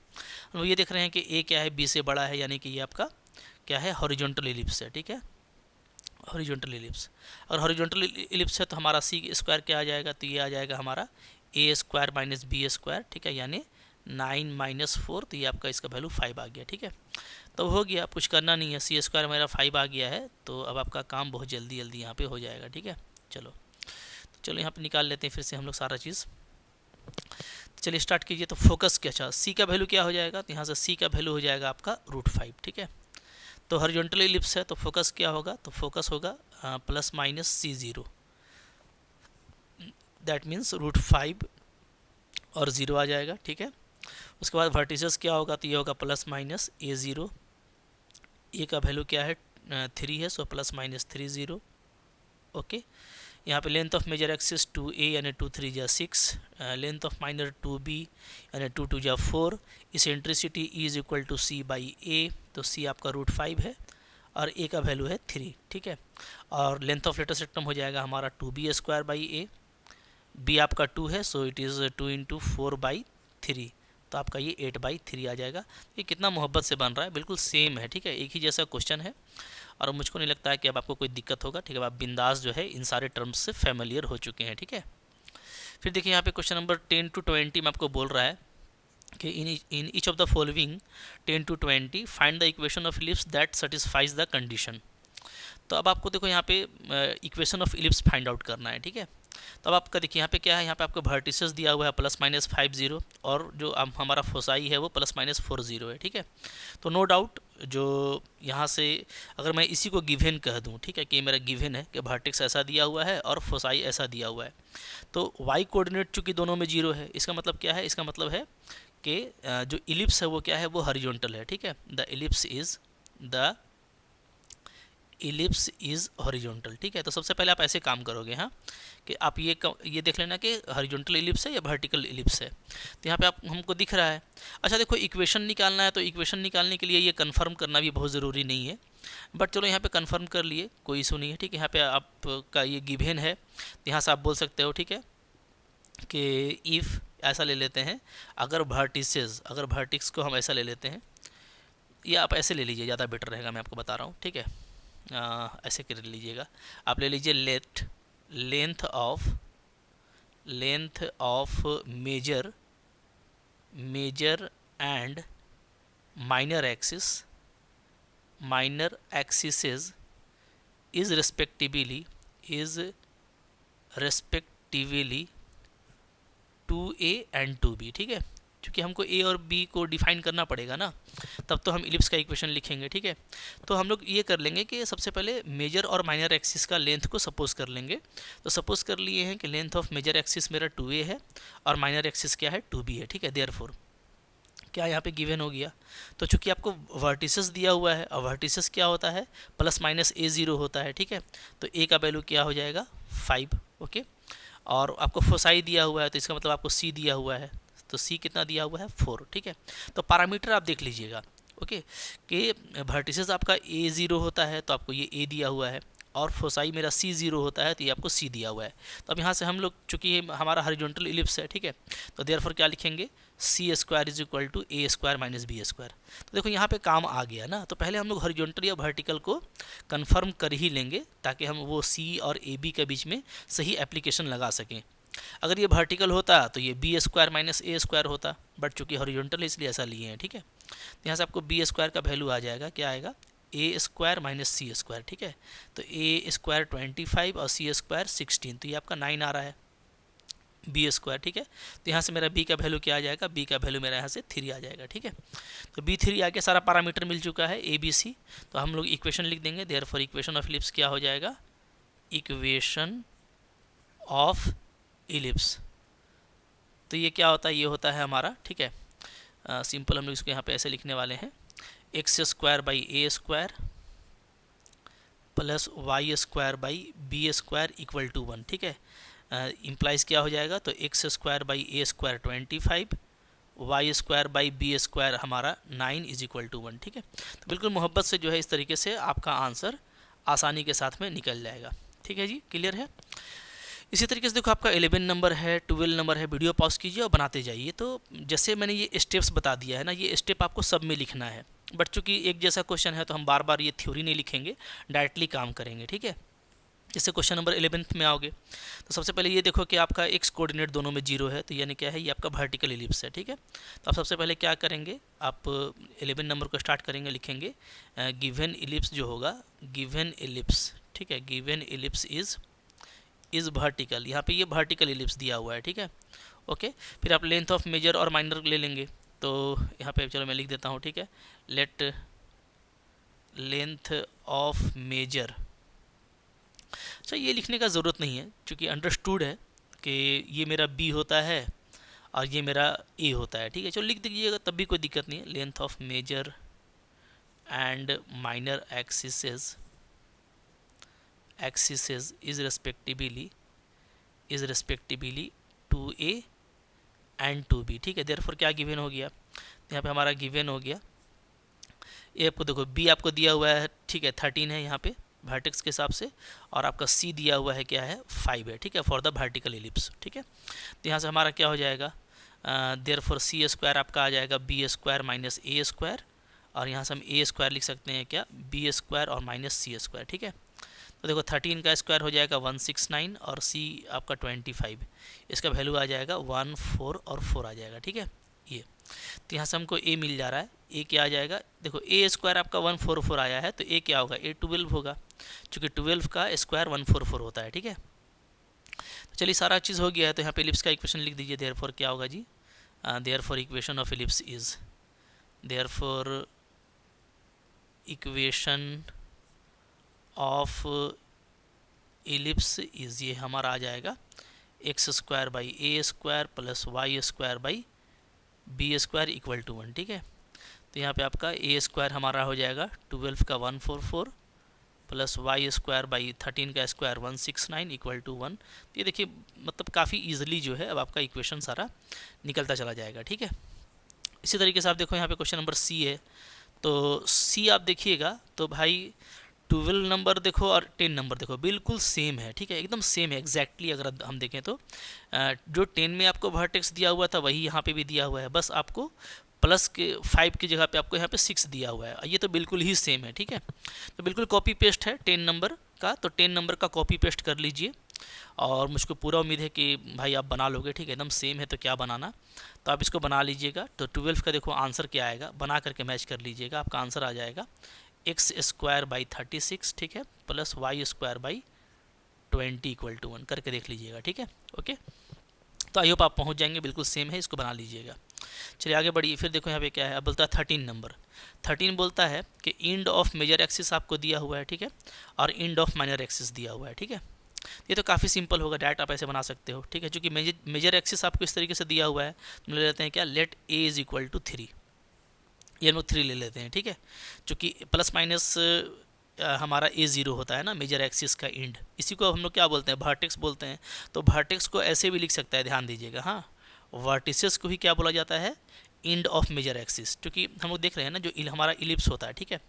हम ये देख रहे हैं कि a क्या है, b से बड़ा है, यानी कि ये आपका क्या है, हॉरिजॉन्टल इलिप्स है, ठीक है, हॉरिजॉन्टल इलिप्स। और हॉरिजॉन्टल इलिप्स है तो हमारा c² क्या आ जाएगा, तो ये आ जाएगा हमारा a² - b², ठीक है, यानी 9 - 4, तो ये आपका इसका वैल्यू 5 आ गया, ठीक है। तो हो गया, कुछ करना नहीं है, c² मेरा 5 आ गया है, तो अब आपका काम बहुत जल्दी यहाँ पे हो जाएगा, ठीक है। चलो यहाँ पे निकाल लेते हैं फिर से हम लोग सारा चीज़। चलिए स्टार्ट कीजिए। तो फोकस क्या, अच्छा c का वैल्यू क्या हो जाएगा, तो यहाँ से c का वैल्यू हो जाएगा आपका √5, ठीक है। तो हॉरिजॉन्टल इलिप्स है तो फोकस क्या होगा, तो फोकस होगा ± c0, दैट मीन्स √5 और 0 आ जाएगा, ठीक है। उसके बाद वर्टिसेस क्या होगा, तो ये होगा ± a0, a का वैल्यू क्या है 3 है, सो ± 30, ओके। यहाँ पे length of major axis 2a यानी 2 3 = 6, लेंथ ऑफ माइनर 2b यानी 2 2 = 4, इसेंट्रिसिटी E = c/a, तो c आपका √5 है और a का वैल्यू है 3, ठीक है। और लेंथ ऑफ लेटेस्ट रेक्टम हो जाएगा हमारा 2b² a, b आपका 2 है, सो इट इज़ 2 × 4/3, तो आपका ये 8/3 आ जाएगा। ये कितना मोहब्बत से बन रहा है, बिल्कुल सेम है, ठीक है, एक ही जैसा क्वेश्चन है, और मुझको नहीं लगता है कि अब आपको कोई दिक्कत होगा, ठीक है। आप बिंदास जो है इन सारे टर्म्स से फैमिलियर हो चुके हैं, ठीक है। फिर देखिए यहाँ पे क्वेश्चन नंबर 10 to 20 में आपको बोल रहा है कि in each of the following 10 to 20 find the equation of ellipse that satisfies the condition. तो अब आपको देखो यहाँ पे equation of ellipse find out करना है, ठीक है। तो अब आपका देखिए यहाँ पे क्या है, यहाँ पे आपको वर्टिसेस दिया हुआ है ±50 और जो हमारा फोसाई है वो ±40 है, ठीक है। तो नो डाउट जो यहाँ से अगर मैं इसी को गिवन कह दूँ, ठीक है, कि मेरा गिवन है कि वर्टेक्स ऐसा दिया हुआ है और फोसाई ऐसा दिया हुआ है, तो वाई कोऑर्डिनेट चूँकि दोनों में 0 है, इसका मतलब क्या है, इसका मतलब है कि जो इलिप्स है वो क्या है, वो हॉरिजॉन्टल है, ठीक है। द इलिप्स इज़ हॉरिजॉन्टल, ठीक है। तो सबसे पहले आप ऐसे काम करोगे, हाँ, कि आप ये देख लेना कि हॉरिजॉन्टल इलिप्स है या वर्टिकल इलिप्स है। तो यहाँ पे आप हमको दिख रहा है। अच्छा देखो, इक्वेशन निकालना है, तो इक्वेशन निकालने के लिए ये कंफर्म करना भी बहुत ज़रूरी नहीं है, बट चलो यहाँ पे कंफर्म कर लिए, कोई इशू नहीं है, ठीक है। यहाँ पे आपका ये गिवन है, तो यहाँ से आप बोल सकते हो, ठीक है, कि इफ़ ऐसा ले लेते हैं, अगर वर्टिक्स को हम ऐसा ले लेते हैं, या आप ऐसे ले लीजिए, ज़्यादा बेटर रहेगा, मैं आपको बता रहा हूँ, ठीक है। ऐसे कर लीजिएगा, आप ले लीजिए length of major and minor axis is respectively 2a and 2b, ठीक है। क्योंकि हमको a और b को डिफाइन करना पड़ेगा ना, तब तो हम इलिप्स का इक्वेशन लिखेंगे, ठीक है। तो हम लोग ये कर लेंगे कि सबसे पहले मेजर और माइनर एक्सिस का लेंथ को सपोज कर लेंगे। तो सपोज कर लिए हैं कि लेंथ ऑफ मेजर एक्सिस मेरा 2a है और माइनर एक्सिस क्या है, 2b है, ठीक है। देयरफॉर क्या यहाँ पे गिवन हो गया, तो चूंकि आपको वर्टिसेस दिया हुआ है और वर्टिसेस क्या होता है, ±a0 होता है, ठीक है। तो a का वैल्यू क्या हो जाएगा, 5, ओके। और आपको फोसाई दिया हुआ है, तो इसका मतलब आपको c दिया हुआ है, तो c कितना दिया हुआ है, 4, ठीक है। तो पैरामीटर आप देख लीजिएगा, ओके, कि वर्टिसेस आपका a0 होता है, तो आपको ये a दिया हुआ है, और फोसाई मेरा c0 होता है, तो ये आपको c दिया हुआ है। तो अब यहाँ से हम लोग, चूँकि हमारा हॉरिजॉन्टल इलिप्स है, ठीक है, तो देयरफॉर क्या लिखेंगे, c² = a² - b²। तो देखो यहाँ पे काम आ गया ना। तो पहले हम लोग हॉरिजॉन्टल या वर्टिकल को कंफर्म कर ही लेंगे, ताकि हम वो c और ab के बीच में सही एप्लीकेशन लगा सकें। अगर ये वर्टिकल होता तो ये b² - a² होता, बट चूँकि हॉरिजॉन्टल है इसलिए ऐसा लिए हैं, ठीक है। तो यहाँ से आपको b² का वैल्यू आ जाएगा, क्या आएगा, a² - c², ठीक है। तो a² 25 और c² 16, तो ये आपका 9 आ रहा है, b², ठीक है। तो यहाँ से मेरा b का वैल्यू क्या आ जाएगा, b का वैल्यू मेरा यहाँ से 3 आ जाएगा, ठीक है। तो b3 आके सारा पैरामीटर मिल चुका है a b c। तो हम लोग इक्वेशन लिख देंगे, देयरफॉर इक्वेशन ऑफ इलिप्स क्या हो जाएगा, इक्वेशन ऑफ इलिप्स। तो ये क्या होता है, ये होता है हमारा, ठीक है, सिंपल हम लोग इसको यहाँ पे ऐसे लिखने वाले हैं, x² / a² plus y² / b² = 1, ठीक है। इम्प्लाइज क्या हो जाएगा, तो x² / a² 25, y² / b² हमारा 9 = 1, ठीक है। तो बिल्कुल मोहब्बत से जो है इस तरीके से आपका आंसर आसानी के साथ में निकल जाएगा, ठीक है जी, क्लियर है। इसी तरीके से देखो, आपका 11 नंबर है, 12 नंबर है, वीडियो पॉज कीजिए और बनाते जाइए। तो जैसे मैंने ये स्टेप्स बता दिया है ना, ये स्टेप आपको सब में लिखना है, बट चूंकि एक जैसा क्वेश्चन है तो हम बार बार ये थ्योरी नहीं लिखेंगे, डायरेक्टली काम करेंगे, ठीक है। जैसे क्वेश्चन नंबर 11 में आओगे, तो सबसे पहले ये देखो कि आपका एक्स कोऑर्डिनेट दोनों में 0 है, तो यानी क्या है, ये आपका वर्टिकल इलिप्स है, ठीक है। तो आप सबसे पहले क्या करेंगे, आप 11 नंबर को स्टार्ट करेंगे, लिखेंगे गिवन इलिप्स जो होगा, गिवन इलिप्स, ठीक है, गिवन इलिप्स इज़ वर्टिकल। यहाँ पे ये वर्टिकल इलिप्स दिया हुआ है, ठीक है, ओके। फिर आप लेंथ ऑफ मेजर और माइनर ले लेंगे, तो यहाँ पे चलो मैं लिख देता हूँ, ठीक है, लेट लेंथ ऑफ मेजर। अच्छा, ये लिखने का ज़रूरत नहीं है, क्योंकि अंडरस्टूड है कि ये मेरा b होता है और ये मेरा a होता है, ठीक है। चलो लिख दीजिएगा, तब भी कोई दिक्कत नहीं है। Length of major and minor axes is respectively 2a and 2b, ठीक है। देयरफॉर क्या गिवन हो गया, यहाँ पे हमारा गिवन हो गया, ये आपको देखो b आपको दिया हुआ है, ठीक है, 13 है यहाँ पे वर्टेक्स के हिसाब से, और आपका c दिया हुआ है क्या है, 5 है, ठीक है, फॉर द वर्टिकल इलिप्स, ठीक है। तो यहाँ से हमारा क्या हो जाएगा, देयरफॉर c² आपका आ जाएगा b² - a², और यहाँ से हम a² लिख सकते हैं क्या, b² और -c², ठीक है। तो देखो 13 का स्क्वायर हो जाएगा 169 और c आपका 25, इसका वैल्यू आ जाएगा 1 4 और 4 आ जाएगा, ठीक है। ये। तो यहाँ से हमको ए मिल जा रहा है। ए क्या आ जाएगा, देखो ए स्क्वायर आपका 144 आया है, तो ए क्या होगा, ए 12 होगा, चूँकि 12 का स्क्वायर 144 होता है, ठीक है। तो चलिए सारा चीज़ हो गया है, तो यहाँ पे एलिप्स का इक्वेशन लिख दीजिए। देयरफॉर क्या होगा जी, therefore equation of ellipse is, therefore equation of ellipse is, ये हमारा आ जाएगा x square by A square plus Y square by B square equal to 1, ठीक है। तो यहाँ पे आपका ए स्क्वायर हमारा हो जाएगा 12 का 144 प्लस वाई स्क्वायर बाई 13 का स्क्वायर 169 इक्वल टू 1। तो ये देखिए मतलब काफ़ी ईजिली जो है अब आपका इक्वेशन सारा निकलता चला जाएगा, ठीक है। इसी तरीके से आप देखो यहाँ पे क्वेश्चन नंबर सी है, तो सी आप देखिएगा तो भाई 12 नंबर देखो और 10 नंबर देखो बिल्कुल सेम है, ठीक है, एकदम सेम है एग्जैक्टली। अगर हम देखें तो जो 10 में आपको वर्टेक्स दिया हुआ था वही यहाँ पे भी दिया हुआ है, बस आपको प्लस के 5 की जगह पे आपको यहाँ पे 6 दिया हुआ है, ये तो बिल्कुल ही सेम है, ठीक है। तो बिल्कुल कॉपी पेस्ट है 10 नंबर का, तो 10 नंबर का कॉपी पेस्ट कर लीजिए और मुझको पूरा उम्मीद है कि भाई आप बना लोगे, ठीक है, एकदम सेम है तो क्या बनाना, तो आप इसको बना लीजिएगा। तो 12 का देखो आंसर क्या आएगा, बना करके मैच कर लीजिएगा, आपका आंसर आ जाएगा एक्स स्क्वायर बाई 36, ठीक है, plus Y square by 20 equal to 1, करके देख लीजिएगा, ठीक है, ओके। तो आई होप आप पहुंच जाएंगे, बिल्कुल सेम है, इसको बना लीजिएगा। चलिए आगे बढ़िए, फिर देखो यहाँ पे क्या है, अब बोलता है 13 नंबर। 13 बोलता है कि इंड ऑफ मेजर एक्सिस आपको दिया हुआ है, ठीक है, और इंड ऑफ माइनर एक्सिस दिया हुआ है, ठीक है। ये तो काफ़ी सिंपल होगा, डायरेक्ट आप ऐसे बना सकते हो, ठीक है, क्योंकि मेजर एक्सिस आपको इस तरीके से दिया हुआ है, तो ले लेते हैं क्या, let A is equal to 3, ये हम लोग 3 ले लेते हैं, ठीक है, क्योंकि प्लस माइनस हमारा ए ज़ीरो होता है ना मेजर एक्सिस का इंड, इसी को हम लोग क्या बोलते हैं, वर्टेक्स बोलते हैं। तो वर्टेक्स को ऐसे भी लिख सकता है, ध्यान दीजिएगा, हाँ, वर्टिसेस को ही क्या बोला जाता है, इंड ऑफ मेजर एक्सिस, क्योंकि हम लोग देख रहे हैं ना जो हमारा इलिप्स होता है, ठीक है,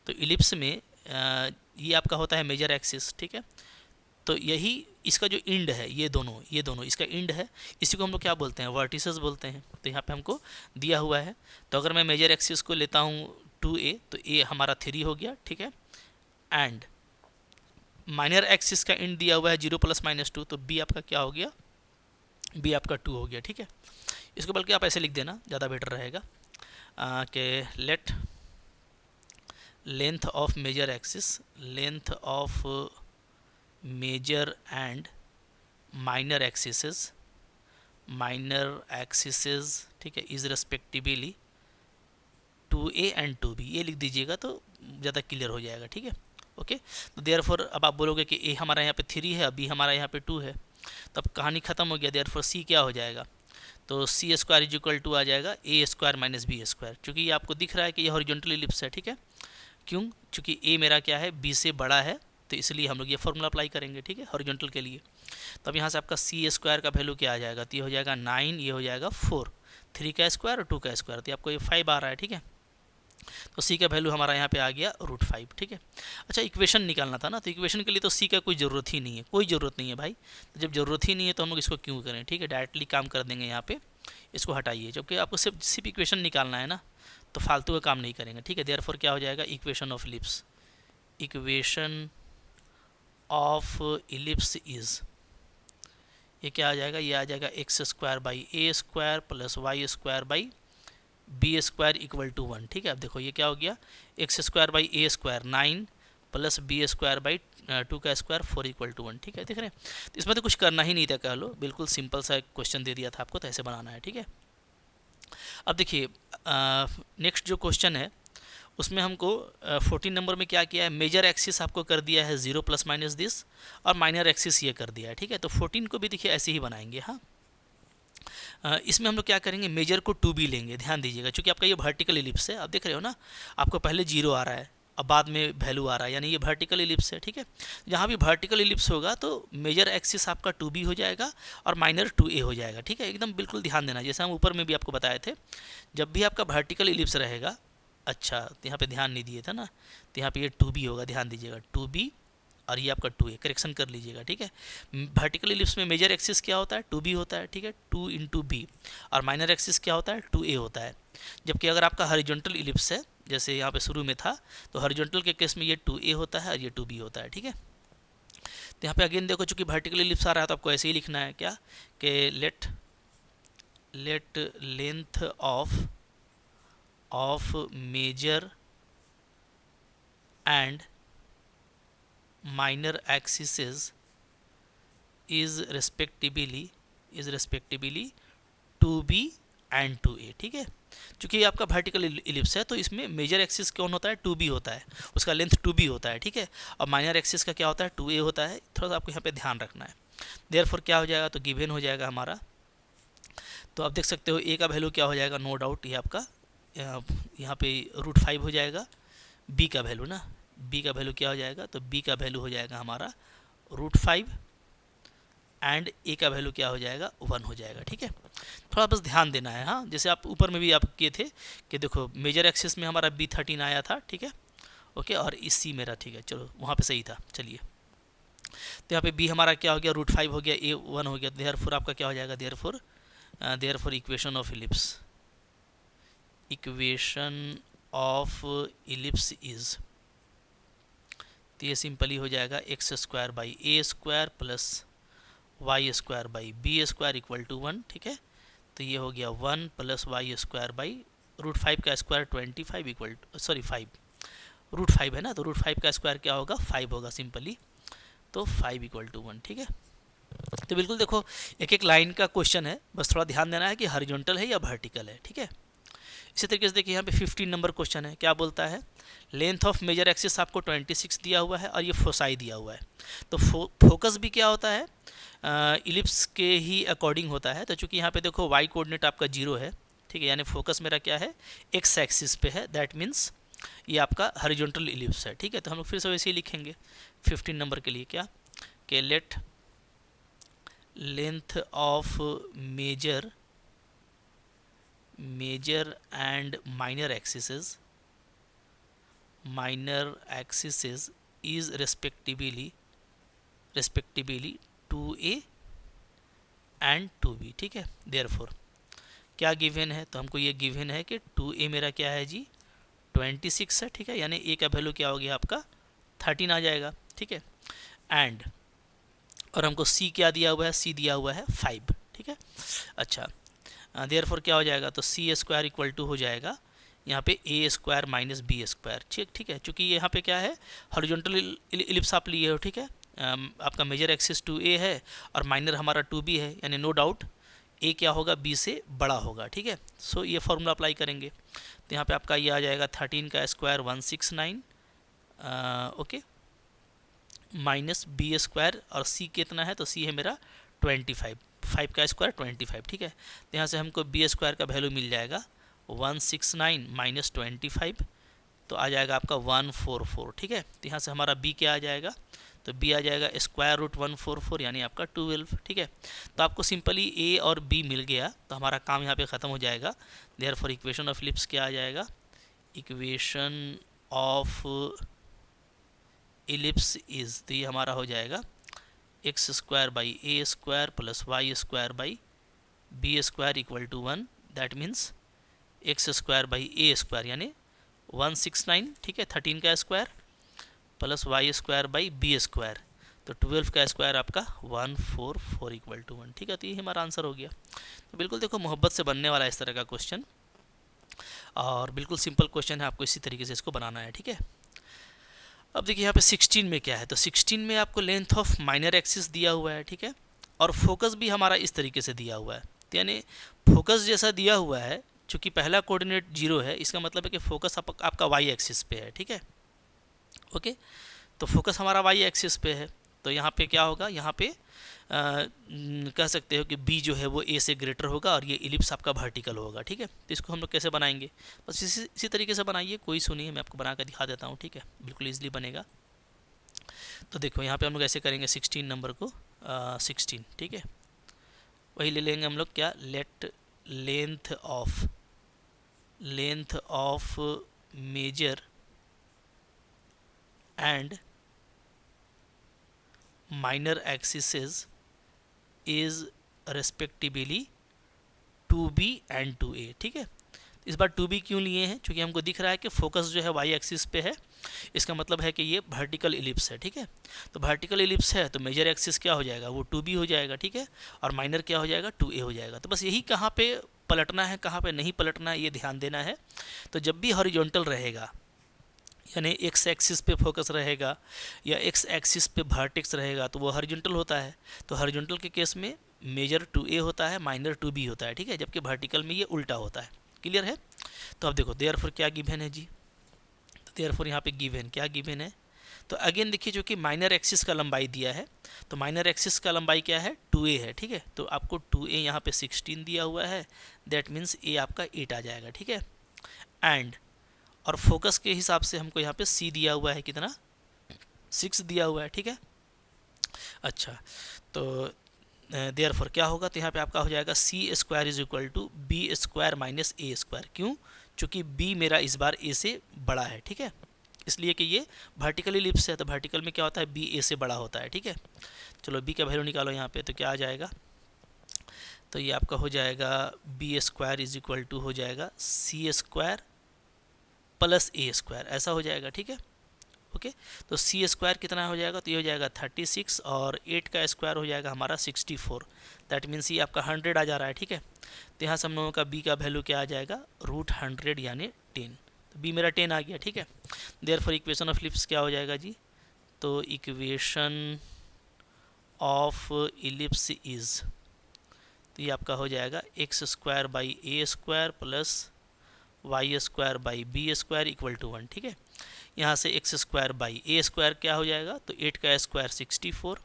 तो इलिप्स में ये आपका होता है मेजर एक्सिस, ठीक है, तो यही इसका जो इंड है, ये दोनों इसका इंड है, इसी को हम लोग क्या बोलते हैं, वर्टिसेस बोलते हैं। तो यहाँ पे हमको दिया हुआ है, तो अगर मैं मेजर एक्सिस को लेता हूँ 2a, तो a हमारा 3 हो गया, ठीक है, एंड माइनर एक्सिस का इंड दिया हुआ है 0 + -2, तो b आपका क्या हो गया, b आपका 2 हो गया, ठीक है। इसको बल्कि आप ऐसे लिख देना, ज़्यादा बेटर रहेगा कि let length of major axis, length of major and minor axes, ठीक है, is respectively 2a and 2b, ये लिख दीजिएगा तो ज़्यादा क्लियर हो जाएगा, ठीक है, ओके। तो देयरफॉर अब आप बोलोगे कि a हमारा यहाँ पे 3 है, b हमारा यहाँ पे 2 है, तब कहानी ख़त्म हो गया। देयरफॉर c क्या हो जाएगा, तो c square is equal to आ जाएगा a square minus b square, चूँकि ये आपको दिख रहा है कि ये हॉरिजॉन्टल इलिप्स है, ठीक है, क्यों, चूँकि a मेरा क्या है, b से बड़ा है, तो इसलिए हम लोग ये फॉर्मूला अप्लाई करेंगे, ठीक है, हॉरिजॉन्टल के लिए। तो अब यहाँ से आपका c स्क्वायर का वैल्यू क्या आ जाएगा, तो ये हो जाएगा 9, ये हो जाएगा 4, 3 का स्क्वायर और 2 का स्क्वायर, तो आपको ये 5 आ रहा है, ठीक है। तो c का वैल्यू हमारा यहाँ पे आ गया √5, ठीक है। अच्छा, इक्वेशन निकालना था ना, तो इक्वेशन के लिए तो c का कोई ज़रूरत ही नहीं है, कोई ज़रूरत नहीं है भाई। तो जब ज़रूरत ही नहीं है तो हम लोग इसको क्यों करें, ठीक है, डायरेक्टली काम कर देंगे यहाँ पे, इसको हटाइए, जबकि आपको सिर्फ इक्वेशन निकालना है ना, तो फालतू का काम नहीं करेंगे, ठीक है। देयरफॉर क्या हो जाएगा, equation of ellipse, equation of ellipse is, ये क्या आ जाएगा, ये आ जाएगा x square by A square plus Y square by B square equal to 1, ठीक है। अब देखो ये क्या हो गया, X square by A square 9 plus B square by 2 का स्क्वायर 4 इक्वल टू 1, ठीक है, देख रहे हैं। तो इसमें तो कुछ करना ही नहीं था, कह लो, बिल्कुल सिंपल सा क्वेश्चन दे दिया था आपको, तो ऐसे बनाना है, ठीक है। अब देखिए नेक्स्ट जो क्वेश्चन है उसमें हमको 14 नंबर में क्या किया है, मेजर एक्सिस आपको कर दिया है 0 ± दिस, और माइनर एक्सिस ये कर दिया है, ठीक है। तो 14 को भी देखिए ऐसे ही बनाएंगे, हाँ। इसमें हम लोग क्या करेंगे, मेजर को 2b लेंगे, ध्यान दीजिएगा, क्योंकि आपका ये वर्टिकल इलिप्स है, आप देख रहे हो ना, आपको पहले 0 आ रहा है, अब बाद में वैल्यू आ रहा है, यानी ये वर्टिकल इलिप्स है, ठीक है। जहाँ भी वर्टिकल इलिप्स होगा तो मेजर एक्सिस आपका 2b हो जाएगा और माइनर 2a हो जाएगा, ठीक है, एकदम बिल्कुल ध्यान देना, जैसे हम ऊपर में भी आपको बताए थे, जब भी आपका वर्टिकल इलिप्स रहेगा, अच्छा तो यहाँ पे ध्यान नहीं दिए था ना, तो यहाँ पे ये 2b होगा, ध्यान दीजिएगा 2b, और ये आपका 2a, करेक्शन कर लीजिएगा, ठीक है। वर्टिकल इलिप्स में मेजर एक्सिस क्या होता है, 2b होता है, ठीक है, 2 × b, और माइनर एक्सिस क्या होता है, 2a होता है। जबकि अगर आपका हॉरिजॉन्टल इलिप्स है, जैसे यहाँ पे शुरू में था, तो हॉरिजॉन्टल के केस में ये 2a होता है और ये 2b होता है, ठीक है। तो यहाँ पे अगेन देखो, चूंकि वर्टिकल इलिप्स आ रहा है तो आपको ऐसे ही लिखना है क्या, कि late let length of major and minor axes is respectively 2b and 2a। ठीक है, चूंकि ये आपका वर्टिकल इलिप्स है तो इसमें मेजर एक्सिस कौन होता है, 2b होता है, उसका लेंथ 2b होता है। ठीक है, और माइनर एक्सिस का क्या होता है, 2a होता है। थोड़ा सा आपको यहाँ पे ध्यान रखना है। देयरफॉर क्या हो जाएगा, तो गिवन हो जाएगा हमारा। तो आप देख सकते हो a का वैल्यू क्या हो जाएगा, नो डाउट ये आपका यहाँ पे √5 हो जाएगा। b का वैल्यू ना, b का वैल्यू क्या हो जाएगा, तो b का वैल्यू हो जाएगा हमारा √5 एंड a का वैल्यू क्या हो जाएगा, 1 हो जाएगा। ठीक है, थोड़ा बस ध्यान देना है। हाँ, जैसे आप ऊपर में भी आप किए थे कि देखो मेजर एक्सिस में हमारा B13 आया था। ठीक है, ओके, और इस C मेरा, ठीक है, चलो वहाँ पे सही था। चलिए, तो यहाँ पे B हमारा क्या हो गया, √5 हो गया, A 1 हो गया। देयरफॉर आपका क्या हो जाएगा, therefore equation of ellipse is, तो ये सिंपली हो जाएगा x² by a² plus y² by b² equal to 1। ठीक है, तो ये हो गया 1 प्लस y² बाई √5 का स्क्वायर 25 इक्वल, सॉरी 5, √5 है ना, तो √5 का स्क्वायर क्या होगा, 5 होगा सिंपली, तो 5 इक्वल टू 1। ठीक है, तो बिल्कुल देखो एक एक लाइन का क्वेश्चन है, बस थोड़ा ध्यान देना है कि हॉरिजॉन्टल है या वर्टिकल है। ठीक है, इसी तरीके से देखिए यहाँ पे 15 नंबर क्वेश्चन है। क्या बोलता है, लेंथ ऑफ मेजर एक्सिस आपको 26 दिया हुआ है और ये फोसाई दिया हुआ है। तो फोकस भी क्या होता है, इलिप्स के ही अकॉर्डिंग होता है। तो चूंकि यहाँ पे देखो y कोऑर्डिनेट आपका 0 है। ठीक है, यानी फोकस मेरा क्या है, x एक्सिस पे है, दैट मीन्स ये आपका हॉरिजॉन्टल इलिप्स है। ठीक है, तो हम लोग फिर से वैसे ही लिखेंगे 15 नंबर के लिए, क्या कि let length of major and minor axis is respectively 2a and 2b। ठीक है, देयरफॉर क्या गिवन है, तो हमको ये गिवन है कि 2a मेरा क्या है जी, 26 है। ठीक है, यानी a का वैल्यू क्या हो गया आपका 13 आ जाएगा। ठीक है, एंड और हमको c क्या दिया हुआ है, c दिया हुआ है 5। ठीक है, अच्छा, देयरफॉर क्या हो जाएगा, तो c² इक्वल टू हो जाएगा यहाँ पे a² माइनस b²। ठीक है, चूँकि यहाँ पे क्या है, हॉरिजॉन्टल इलिप्स आप लिए हो। ठीक है, आपका मेजर एक्सिस 2a है और माइनर हमारा 2b है, यानी नो डाउट a क्या होगा, b से बड़ा होगा। ठीक है, सो ये फॉर्मूला अप्लाई करेंगे, तो यहाँ पे आपका ये आ जाएगा 13 का स्क्वायर 169, ओके, माइनस b² और c कितना है, तो c है मेरा 25, 5 का स्क्वायर 25। ठीक है, तो यहाँ से हमको b² का वैल्यू मिल जाएगा 169 माइनस 25, तो आ जाएगा आपका 144। ठीक है, तो यहाँ से हमारा b क्या आ जाएगा, तो b आ जाएगा √144 यानी आपका 12। ठीक है, तो आपको सिंपली a और b मिल गया, तो हमारा काम यहाँ पे ख़त्म हो जाएगा। देयरफॉर इक्वेशन ऑफ इलिप्स क्या आ जाएगा, इक्वेशन ऑफ इलिप्स इज, तो ये हमारा हो जाएगा x² by a² plus y² by b² equal to 1। That means x² by a² यानी 169, ठीक है, 13 का square plus y² by b², तो 12 का स्क्वायर आपका 144 इक्वल टू 1। ठीक है, तो ये हमारा आंसर हो गया। तो बिल्कुल देखो मोहब्बत से बनने वाला इस तरह का क्वेश्चन, और बिल्कुल सिंपल क्वेश्चन है, आपको इसी तरीके से इसको बनाना है। ठीक है, अब देखिए यहाँ पे 16 में क्या है, तो 16 में आपको लेंथ ऑफ माइनर एक्सिस दिया हुआ है। ठीक है, और फोकस भी हमारा इस तरीके से दिया हुआ है, तो यानी फोकस जैसा दिया हुआ है, चूँकि पहला कोऑर्डिनेट 0 है, इसका मतलब है कि फोकस आपका y एक्सिस पे है। ठीक है, ओके, तो फोकस हमारा y एक्सिस पे है, तो यहाँ पे क्या होगा, यहाँ पे कह सकते हो कि b जो है वो a से ग्रेटर होगा और ये इलिप्स आपका वर्टिकल होगा। ठीक है, तो इसको हम लोग कैसे बनाएंगे, बस इसी तरीके से बनाइए, कोई सुनिए, मैं आपको बना कर दिखा देता हूँ। ठीक है, बिल्कुल ईजिली बनेगा। तो देखो यहाँ पे हम लोग ऐसे करेंगे 16 नंबर को 16, ठीक है, वही ले लेंगे हम लोग, क्या, let length of major and minor axis is respectively 2b and 2a। ठीक है, इस बार टू बी क्यों लिए हैं, क्योंकि हमको दिख रहा है कि फोकस जो है वाई एक्सिस पे है, इसका मतलब है कि ये वर्टिकल इलिप्स है, ठीक है। तो वर्टिकल इलिप्स है तो मेजर एक्सिस क्या हो जाएगा, वो टू बी हो जाएगा, ठीक है, और माइनर क्या हो जाएगा, टू ए हो जाएगा। तो बस यही कहाँ पे पलटना है, कहाँ पे नहीं पलटना है, ये ध्यान देना है। तो जब भी हॉरिजॉन्टल रहेगा, यानी एक्स एक्सिस पे फोकस रहेगा या एक्स एक्सिस पे वर्टेक्स रहेगा, तो वो हॉरिजॉन्टल होता है। तो हॉरिजॉन्टल के केस में मेजर टू ए होता है, माइनर टू बी होता है, ठीक है, जबकि वर्टिकल में ये उल्टा होता है। क्लियर है। तो अब देखो देयरफॉर क्या गिवन है जी, तो देयरफॉर यहाँ पे गिवन क्या गिवन है, तो अगेन देखिए जो कि माइनर एक्सिस का लंबाई दिया है, तो माइनर एक्सिस का लंबाई क्या है, 2a है, ठीक है। तो आपको 2a यहाँ पे 16 दिया हुआ है, दैट मीन्स a आपका 8 आ जाएगा, ठीक है। एंड और फोकस के हिसाब से हमको यहाँ पे c दिया हुआ है, कितना, 6 दिया हुआ है, ठीक है। अच्छा, तो देयरफॉर क्या होगा, तो यहाँ पे आपका हो जाएगा सी square is equal to b square minus a square. क्यों, चूँकि b मेरा इस बार a से बड़ा है, ठीक है, इसलिए कि ये वर्टिकल इलिप्स है, तो वर्टिकल में क्या होता है, बी ए से बड़ा होता है, ठीक है। चलो b का वैल्यू निकालो यहाँ पे, तो क्या आ जाएगा, तो ये आपका हो जाएगा B square is equal to हो जाएगा सी स्क्वायर प्लस ए स्क्वायर, ऐसा हो जाएगा, ठीक है। ओके, तो सी स्क्वायर कितना हो जाएगा, तो ये हो जाएगा 36 और 8 का स्क्वायर हो जाएगा हमारा 64, दैट मीन्स ये आपका 100 आ जा रहा है, ठीक है। तो यहाँ से हम लोगों का b का वैल्यू क्या आ जाएगा, √100 यानी 10, तो b मेरा 10 आ गया, ठीक है। देयरफॉर इक्वेशन ऑफ इलिप्स क्या हो जाएगा जी, तो इक्वेशन ऑफ इलिप्स इज, तो ये आपका हो जाएगा x square by A square plus Y square by B square equal to 1, ठीक है। यहाँ से X square by A square क्या हो जाएगा, तो 8 का square 64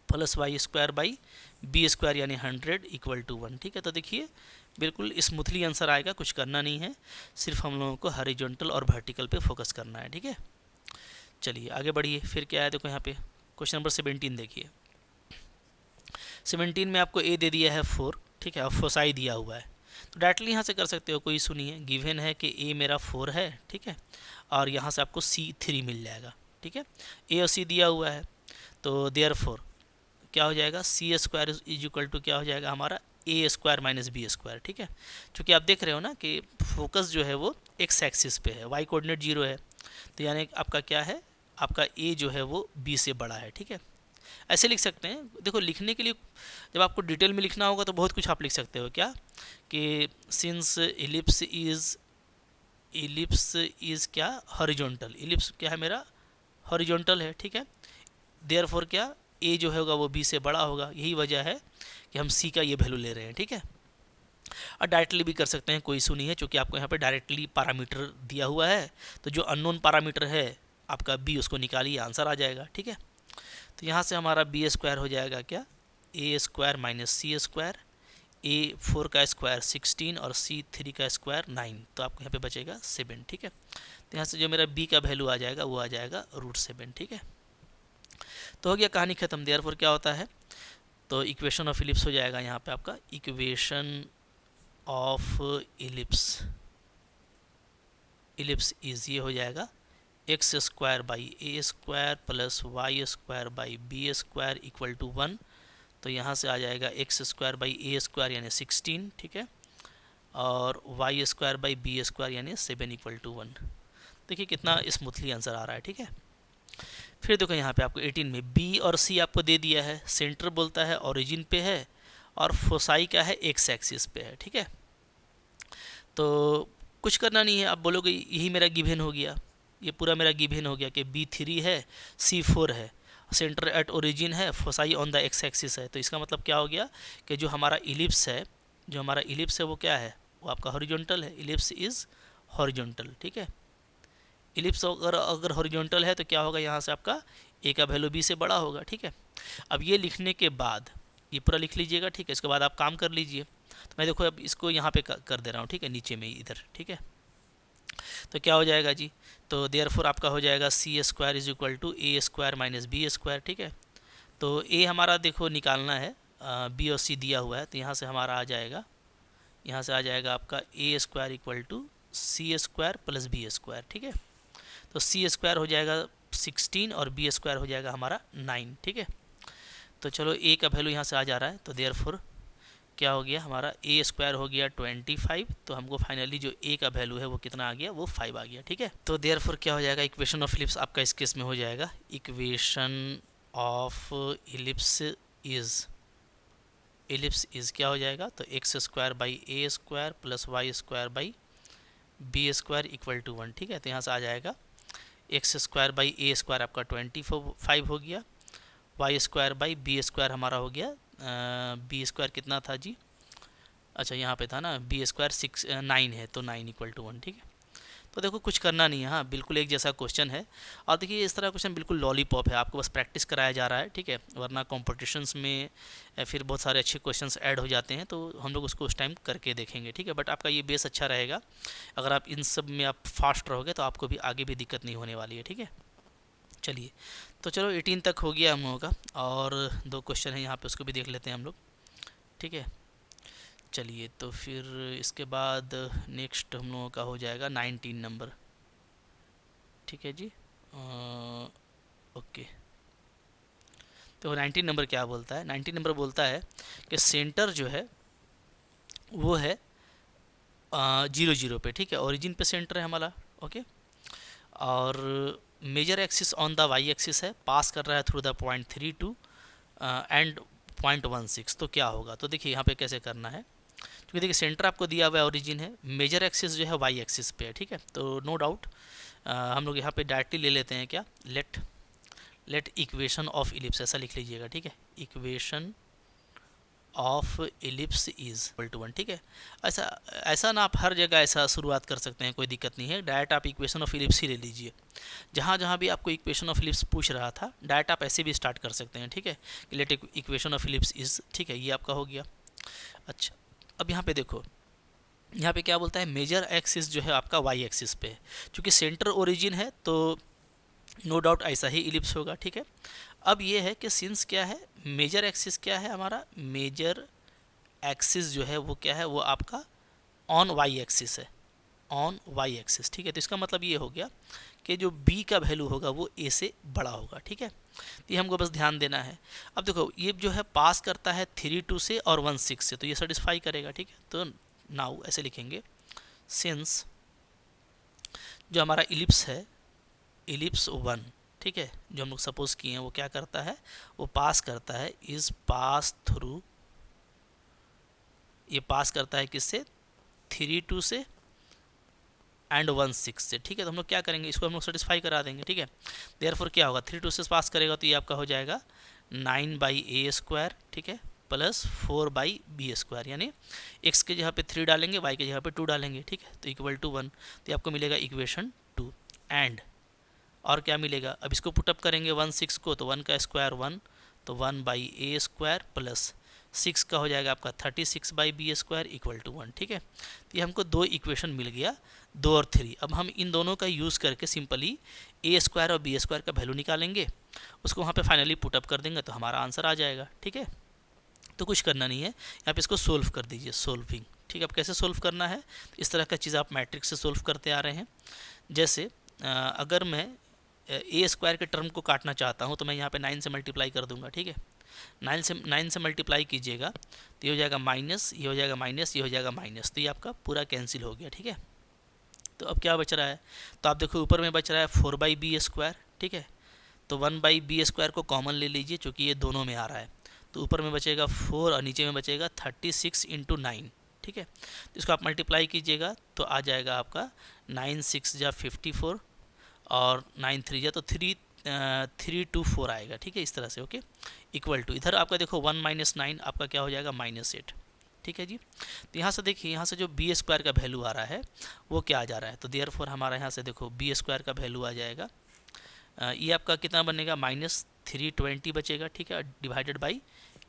plus Y square by B square यानी 100 इक्वल टू 1, ठीक है। तो देखिए बिल्कुल स्मूथली आंसर आएगा, कुछ करना नहीं है, सिर्फ हम लोगों को हॉरिजॉन्टल और वर्टिकल पे फोकस करना है, ठीक है। चलिए आगे बढ़िए, फिर क्या है, देखो यहाँ पे क्वेश्चन नंबर 17 देखिए। 17 में आपको ए दे दिया है 4, ठीक है, और फोसाई दिया हुआ है, तो डायरेक्टली यहाँ से कर सकते हो, कोई इशू नहीं है। गिवन है कि ए मेरा 4 है, ठीक है, और यहाँ से आपको C3 मिल जाएगा, ठीक है। ए और सी दिया हुआ है, तो देयरफॉर क्या हो जाएगा, सी स्क्वायर इज इक्वल टू क्या हो जाएगा हमारा ए स्क्वायर माइनस बी स्क्वायर, ठीक है। क्योंकि आप देख रहे हो ना कि फोकस जो है वो एक्स एक्सिस पे है, वाई कोऑर्डिनेट 0 है, तो यानी आपका क्या है, आपका ए जो है वो बी से बड़ा है, ठीक है। ऐसे लिख सकते हैं, देखो लिखने के लिए जब आपको डिटेल में लिखना होगा तो बहुत कुछ आप लिख सकते हो, क्या कि सिंस इलिप्स इज क्या, हॉरिजॉन्टल, इलिप्स क्या है मेरा, हॉरिजॉन्टल है, ठीक है। देयरफॉर क्या, ए जो होगा वो बी से बड़ा होगा, यही वजह है कि हम सी का ये वैल्यू ले रहे हैं, ठीक है। और डायरेक्टली भी कर सकते हैं, कोई इशू नहीं है, क्योंकि आपको यहाँ पे डायरेक्टली पैरामीटर दिया हुआ है, तो जो अननोन पैरामीटर है आपका बी, उसको निकालिए, आंसर आ जाएगा, ठीक है। तो यहाँ से हमारा बी स्क्वायर हो जाएगा क्या, ए स्क्वायर माइनस सी स्क्वायर, ए 4 का स्क्वायर 16 और सी 3 का स्क्वायर 9, तो आपको यहाँ पे बचेगा 7, ठीक है। तो यहाँ से जो मेरा बी का वैल्यू आ जाएगा वो आ जाएगा √7, ठीक है। तो हो गया, कहानी खत्म। देयरफॉर क्या होता है, तो इक्वेशन ऑफ इलिप्स हो जाएगा यहाँ पे आपका, इक्वेशन ऑफ इलिप्स इज, ये हो जाएगा x square by A square plus Y square by B square equal to 1, तो यहाँ से आ जाएगा x square by A square यानी 16, ठीक है, और Y square by B square यानी 7 इक्वल टू 1। देखिए कितना स्मूथली आंसर आ रहा है, ठीक है। फिर देखो यहाँ पे आपको 18 में बी और सी आपको दे दिया है, सेंटर बोलता है ओरिजिन पे है, और फोसाई क्या है, एक्स एक्सिस पे है, ठीक है। तो कुछ करना नहीं है, आप बोलोगे यही मेरा गिवन हो गया, ये पूरा मेरा गिवन हो गया कि B3 है, C4 है, सेंटर एट ओरिजिन है, foci on the x axis है। तो इसका मतलब क्या हो गया कि जो हमारा इलिप्स है, वो क्या है, वो आपका हॉरिजॉन्टल है, इलिप्स इज हॉरिजॉन्टल, ठीक है। इलिप्स अगर हॉरिजॉन्टल है तो क्या होगा, यहाँ से आपका ए का वैल्यू बी से बड़ा होगा, ठीक है। अब ये लिखने के बाद ये पूरा लिख लीजिएगा, ठीक है, इसके बाद आप काम कर लीजिए। तो मैं देखो अब इसको यहाँ पे कर दे रहा हूँ, ठीक है, नीचे में इधर, ठीक है। तो क्या हो जाएगा जी, तो देयरफॉर आपका हो जाएगा सी square is equal to a square minus b square, ठीक है। तो ए हमारा देखो निकालना है, बी और सी दिया हुआ है, तो यहाँ से हमारा आ जाएगा, यहाँ से आ जाएगा आपका a square equal to c square plus B square, ठीक है। तो सी स्क्वायर हो जाएगा 16 और बी स्क्वायर हो जाएगा हमारा 9, ठीक है। तो चलो ए का वैल्यू यहाँ से आ जा रहा है, तो देयरफॉर क्या हो गया हमारा ए स्क्वायर हो गया 25, तो हमको फाइनली जो ए का वैल्यू है वो कितना आ गया, वो 5 आ गया, ठीक है। तो देयरफॉर क्या हो जाएगा, इक्वेशन ऑफ इलिप्स आपका इस केस में हो जाएगा, इक्वेशन ऑफ इलिप्स इज क्या हो जाएगा, तो X square by A square plus Y square by B square equal to 1, ठीक है। तो यहाँ से आ जाएगा x square by A square आपका 25 हो गया, Y square by B square हमारा हो गया, बी स्क्वायर कितना था जी, अच्छा यहाँ पे था ना, बी स्क्वायर 9 है, तो 9 इक्वल टू 1, ठीक है। तो देखो कुछ करना नहीं है, हाँ बिल्कुल एक जैसा क्वेश्चन है। और देखिए इस तरह क्वेश्चन बिल्कुल लॉलीपॉप है, आपको बस प्रैक्टिस कराया जा रहा है, ठीक है। वरना कॉम्पिटिशन्स में फिर बहुत सारे अच्छे क्वेश्चंस ऐड हो जाते हैं, तो हम लोग उसको उस टाइम करके देखेंगे, ठीक है। बट आपका ये बेस अच्छा रहेगा, अगर आप इन सब में आप फास्ट रहोगे तो आपको भी आगे भी दिक्कत नहीं होने वाली है, ठीक है। चलिए, तो चलो 18 तक हो गया हम लोगों का, और 2 क्वेश्चन है यहाँ पे, उसको भी देख लेते हैं हम लोग, ठीक है। चलिए, तो फिर इसके बाद नेक्स्ट हम लोगों का हो जाएगा 19 नंबर, ठीक है जी। ओके, तो 19 नंबर क्या बोलता है, 19 नंबर बोलता है कि सेंटर जो है वो है 0 0 पे, ठीक है। ओरिजिन पे सेंटर है हमारा, ओके। और major axis on the Y axis है, पास कर रहा है थ्रू द पॉइंट 32 एंड 0.16, तो क्या होगा। तो देखिए यहाँ पे कैसे करना है, क्योंकि देखिए सेंटर आपको दिया हुआ है, ओरिजिन है, मेजर एक्सिस जो है वाई एक्सिस पे है, ठीक है। तो नो डाउट हम लोग यहाँ पे डायरेक्टली ले लेते हैं क्या, लेट इक्वेशन ऑफ इलिप्स ऐसा लिख लीजिएगा, ठीक है। Equation of ellipse is equal to 1, ठीक है। ऐसा ना आप हर जगह ऐसा शुरुआत कर सकते हैं, कोई दिक्कत नहीं है, डायरेक्ट आप इक्वेशन ऑफ इलिप्स ही ले लीजिए। जहाँ जहाँ भी आपको इक्वेशन ऑफ इलिप्स पूछ रहा था, डायरेक्ट आप ऐसे भी स्टार्ट कर सकते हैं, ठीक है, कि let equation of ellipse is, ठीक है, ये आपका हो गया। अच्छा, अब यहाँ पे देखो, यहाँ पे क्या बोलता है, मेजर एक्सिस जो है आपका वाई एक्सिस पे है, चूँकि सेंटर ओरिजिन है तो नो डाउट ऐसा ही इलिप्स होगा, ठीक है। अब ये है कि सिंस क्या है, मेजर एक्सिस क्या है हमारा, मेजर एक्सिस जो है वो क्या है, वो आपका ऑन वाई एक्सिस है, ऑन वाई एक्सिस, ठीक है। तो इसका मतलब ये हो गया कि जो b का वैल्यू होगा वो a से बड़ा होगा, ठीक है। तो ये हमको बस ध्यान देना है। अब देखो ये जो है पास करता है 32 से और 16 से, तो ये सेटिस्फाई करेगा, ठीक है। तो नाउ ऐसे लिखेंगे, सिंस जो हमारा इलिप्स है, इलिप्स 1, ठीक है, जो हम लोग सपोज किए हैं, वो क्या करता है, वो पास करता है, इज पास थ्रू, ये पास करता है किससे, 32 से एंड 16 से, ठीक है। तो हम लोग क्या करेंगे, इसको हम लोग सेटिस्फाई करा देंगे, ठीक है। देयरफॉर क्या होगा, 32 से पास करेगा तो ये आपका हो जाएगा 9 बाई ए स्क्वायर, ठीक है, प्लस 4 बाई बी स्क्वायर, यानी x के जगह पे 3 डालेंगे, y के जगह पे 2 डालेंगे, ठीक है, तो इक्वल टू 1। तो ये आपको मिलेगा इक्वेशन 2 एंड, और क्या मिलेगा, अब इसको पुटअप करेंगे 16 को, तो 1 का स्क्वायर 1, तो 1 बाई ए स्क्वायर प्लस 6 का हो जाएगा आपका 36 by B square equal to 1, ठीक है। तो ये हमको 2 इक्वेशन मिल गया, 2 और 3। अब हम इन दोनों का यूज़ करके सिंपली ए स्क्वायर और बी स्क्वायर का वैल्यू निकालेंगे, उसको वहाँ पे फाइनली पुटअप कर देंगे, तो हमारा आंसर आ जाएगा, ठीक है। तो कुछ करना नहीं है, यहाँ पे इसको सोल्व कर दीजिए, सोल्विंग, ठीक है। अब कैसे सोल्व करना है, इस तरह का चीज़ आप मैट्रिक्स से सोल्व करते आ रहे हैं। जैसे अगर मैं ए स्क्वायर के टर्म को काटना चाहता हूँ, तो मैं यहाँ पे 9 से मल्टीप्लाई कर दूंगा, ठीक है। 9 से मल्टीप्लाई कीजिएगा तो ये हो जाएगा माइनस, ये हो जाएगा माइनस, ये हो जाएगा माइनस, तो ये आपका पूरा कैंसिल हो गया, ठीक है। तो अब क्या बच रहा है, तो आप देखो ऊपर में बच रहा है 4 बाई बी स्क्वायर, ठीक है। तो 1 बाई बी स्क्वायर को कॉमन ले लीजिए, चूँकि ये दोनों में आ रहा है, तो ऊपर में बचेगा 4 और नीचे में बचेगा 36 इंटू 9, ठीक है। तो इसको आप मल्टीप्लाई कीजिएगा तो आ जाएगा आपका 9 6 जा 54 और 9 3 जा तो 324 आएगा, ठीक है, इस तरह से, ओके। इक्वल टू, इधर आपका देखो 1 माइनस 9 आपका क्या हो जाएगा, -8, ठीक है जी। तो यहाँ से देखिए, यहाँ से जो बी स्क्वायर का वैल्यू आ रहा है वो क्या आ जा रहा है, तो देयरफॉर हमारा यहाँ से देखो बी स्क्वायर का वैल्यू आ जाएगा, ये आपका कितना बनेगा, -320 बचेगा, ठीक है, डिवाइडेड बाई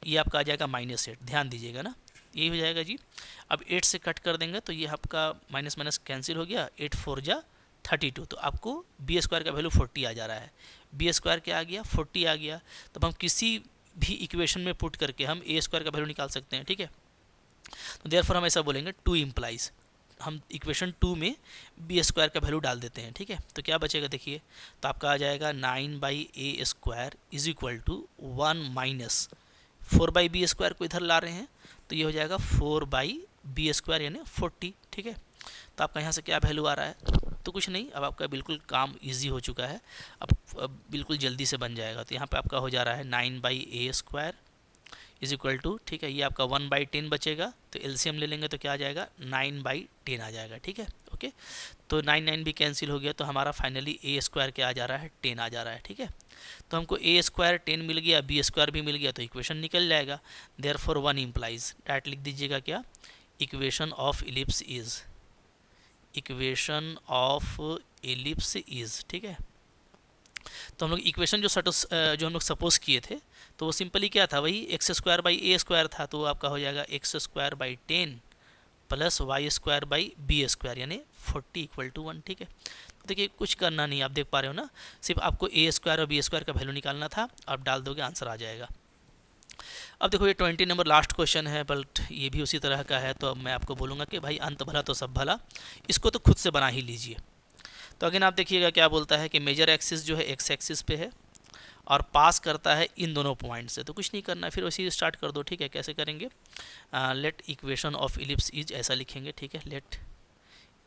ये आपका आ जाएगा -8, ध्यान दीजिएगा ना, यही हो जाएगा जी। अब 8 से कट कर देंगे तो ये आपका माइनस माइनस कैंसिल हो गया, 8 4 जा 32, तो आपको बी स्क्वायर का वैल्यू 40 आ जा रहा है, बी स्क्वायर क्या आ गया, 40 आ गया। तब हम किसी भी इक्वेशन में पुट करके हम ए स्क्वायर का वैल्यू निकाल सकते हैं, ठीक है। तो देयरफॉर हम ऐसा बोलेंगे 2 इम्प्लाइज, हम इक्वेशन 2 में बी स्क्वायर का वैल्यू डाल देते हैं, ठीक है। तो क्या बचेगा देखिए, तो आपका आ जाएगा 9 by A square is equal to 1 minus 4/b² को इधर ला रहे हैं तो ये हो जाएगा 4/b² यानी 40, ठीक है। तो आपका यहाँ से क्या वैल्यू आ रहा है, तो कुछ नहीं, अब आपका बिल्कुल काम इजी हो चुका है, अब बिल्कुल जल्दी से बन जाएगा। तो यहाँ पे आपका हो जा रहा है 9/a² इज इक्वल टू, ठीक है, ये आपका 1/10 बचेगा, तो एलसीएम ले लेंगे तो क्या आ जाएगा 9/10 आ जाएगा, ठीक है। ओके, तो 9 भी कैंसिल हो गया, तो हमारा फाइनली a² क्या आ जा रहा है 10 आ जा रहा है, ठीक है। तो हमको a² 10 मिल गया, b² भी मिल गया, तो इक्वेशन निकल जाएगा। देयरफॉर 1 इम्प्लाइज, डायरेक्ट लिख दीजिएगा क्या, equation of ellipse is, equation of ellipse is, ठीक है। तो हम लोग इक्वेशन जो हम लोग सपोज किए थे तो वो सिंपली क्या था, वही x² था, तो आपका हो जाएगा x² 10 + y² यानी 40 = 1, ठीक है। तो देखिए कुछ करना नहीं, आप देख पा रहे हो ना, सिर्फ आपको a² और b² का वैल्यू निकालना था, आप डाल दोगे आंसर आ जाएगा। अब देखो ये 20 नंबर लास्ट क्वेश्चन है, बट ये भी उसी तरह का है, तो अब मैं आपको बोलूँगा कि भाई अंत भला तो सब भला, इसको तो खुद से बना ही लीजिए। तो अगेन आप देखिएगा क्या बोलता है कि मेजर एक्सिस जो है एक्स एक्सिस पे है और पास करता है इन दोनों पॉइंट से, तो कुछ नहीं करना है, फिर वैसे ही स्टार्ट कर दो, ठीक है। कैसे करेंगे, let equation of ellipse is ऐसा लिखेंगे, ठीक है, let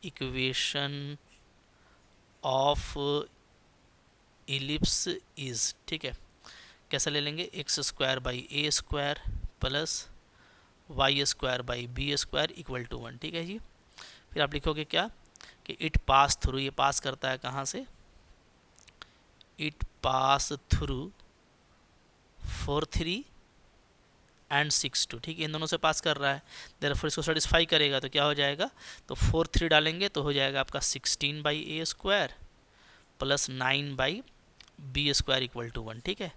equation of ellipse is, ठीक है। कैसा ले लेंगे, x² + y² = 1, ठीक है जी। फिर आप लिखोगे क्या कि इट पास थ्रू, ये पास करता है कहाँ से, इट पास थ्रू 4, 3 एंड 6, 2, ठीक है, इन दोनों से पास कर रहा है, देयरफॉर इसको सेटिस्फाई करेगा तो क्या हो जाएगा, तो 4, 3 डालेंगे तो हो जाएगा आपका 16/a² + 9/b² = 1, ठीक है।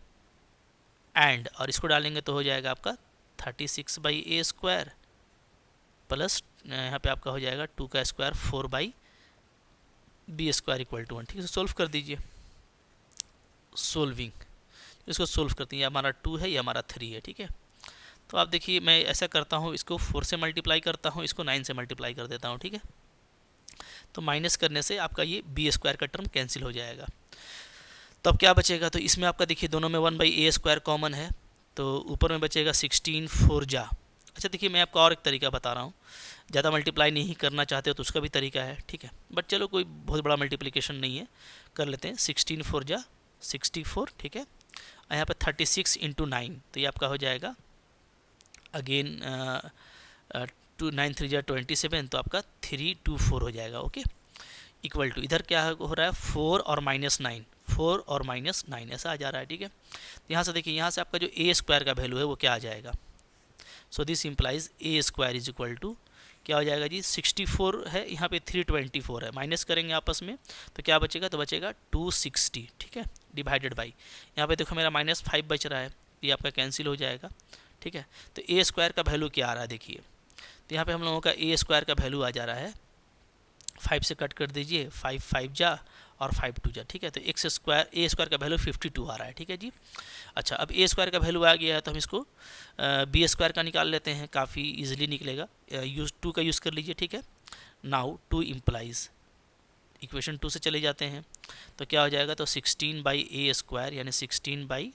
एंड और इसको डालेंगे तो हो जाएगा आपका 36/a² प्लस यहाँ पे आपका हो जाएगा 2² 4/b² = 1, ठीक है। सोल्व कर दीजिए, सोल्विंग, इसको सोल्व करते हैं, ये हमारा 2 है, ये हमारा 3 है, ठीक है। तो आप देखिए मैं ऐसा करता हूँ, इसको 4 से मल्टीप्लाई करता हूँ, इसको 9 से मल्टीप्लाई कर देता हूँ, ठीक है। तो माइनस करने से आपका ये b² का टर्म कैंसिल हो जाएगा, तो अब क्या बचेगा, तो इसमें आपका देखिए दोनों में 1/a² कॉमन है, तो ऊपर में बचेगा 16 4 जा। अच्छा देखिए मैं आपको और एक तरीका बता रहा हूँ, ज़्यादा मल्टीप्लाई नहीं करना चाहते हो तो उसका भी तरीका है, ठीक है, बट चलो कोई बहुत बड़ा मल्टीप्लिकेशन नहीं है, कर लेते हैं। 16 4 जा 64, ठीक है, और यहाँ पे 36 × 9, तो ये आपका हो जाएगा अगेन 9 3 जा 27, तो आपका 324 हो जाएगा, ओके। इक्वल टू इधर क्या हो रहा है 4 और -9, 4 और -9 ऐसा आ जा रहा है, ठीक है। तो यहाँ से देखिए, यहाँ से आपका जो a² का वैल्यू है वो क्या आ जाएगा, सो दिस इम्प्लाइज a² = क्या हो जाएगा जी 64 है, यहाँ पे 324 है, माइनस करेंगे आपस में तो क्या बचेगा, तो बचेगा 260, ठीक है, डिवाइडेड बाई, यहाँ पे देखो मेरा -5 बच रहा है, ये आपका कैंसिल हो जाएगा, ठीक है। तो a² का वैल्यू क्या आ रहा है देखिए, तो यहाँ पे हम लोगों का a² का वैल्यू आ जा रहा है, 5 से कट कर दीजिए, 5 5 जा और 5 2 जा, ठीक है। तो a² का वैल्यू 52 आ रहा है, ठीक है जी। अच्छा अब a² का वैल्यू आ गया है तो हम इसको b² का निकाल लेते हैं, काफ़ी इजीली निकलेगा, यूज 2 का यूज़ कर लीजिए, ठीक है। नाउ 2 इम्प्लाइज, इक्वेशन 2 से चले जाते हैं तो क्या हो जाएगा, तो 16/a² यानी 16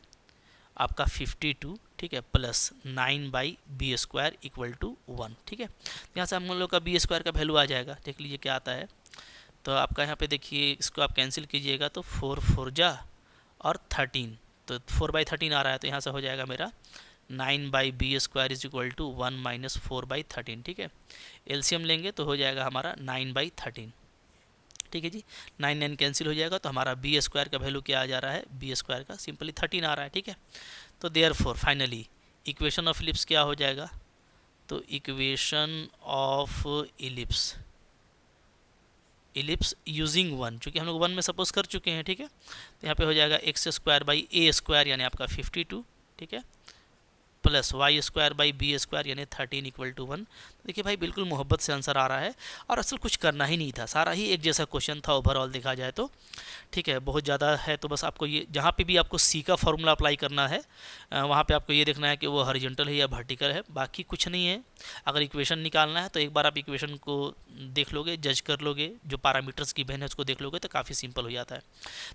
आपका 52, ठीक है, प्लस 9/b² = 1, ठीक है। यहाँ से हम लोग का b² का वैल्यू आ जाएगा, देख लीजिए क्या आता है, तो आपका यहाँ पे देखिए इसको आप कैंसिल कीजिएगा तो 4 4 जा और 13, तो 4/13 आ रहा है, तो यहाँ से हो जाएगा मेरा 9/b² = 1 - 4/13, ठीक है। एलसीएम लेंगे तो हो जाएगा हमारा 9/13, ठीक है जी। 9 9 कैंसिल हो जाएगा, तो हमारा b² का वैल्यू क्या आ जा रहा है, b² का सिंपली 13 आ रहा है, ठीक है। तो therefore finally equation of ellipse क्या हो जाएगा, तो इक्वेशन ऑफ इलिप्स यूजिंग 1, चूँकि हम लोग 1 में सपोज कर चुके हैं, ठीक है। तो यहाँ पे हो जाएगा x² यानी आपका 52, ठीक है, प्लस y² यानी 13 = 1। देखिए भाई बिल्कुल मोहब्बत से आंसर आ रहा है, और असल कुछ करना ही नहीं था, सारा ही एक जैसा क्वेश्चन था ओवरऑल देखा जाए तो, ठीक है। बहुत ज़्यादा है तो बस आपको ये जहाँ पे भी आपको सी का फॉर्मूला अप्लाई करना है वहाँ पे आपको ये देखना है कि वो हॉरिजॉन्टल है या वर्टिकल है, बाकी कुछ नहीं है। अगर इक्वेशन निकालना है तो एक बार आप इक्वेशन को देख लोगे, जज कर लोगे, जो पैरामीटर्स की बहन है उसको देख लोगे तो काफ़ी सिंपल हो जाता है।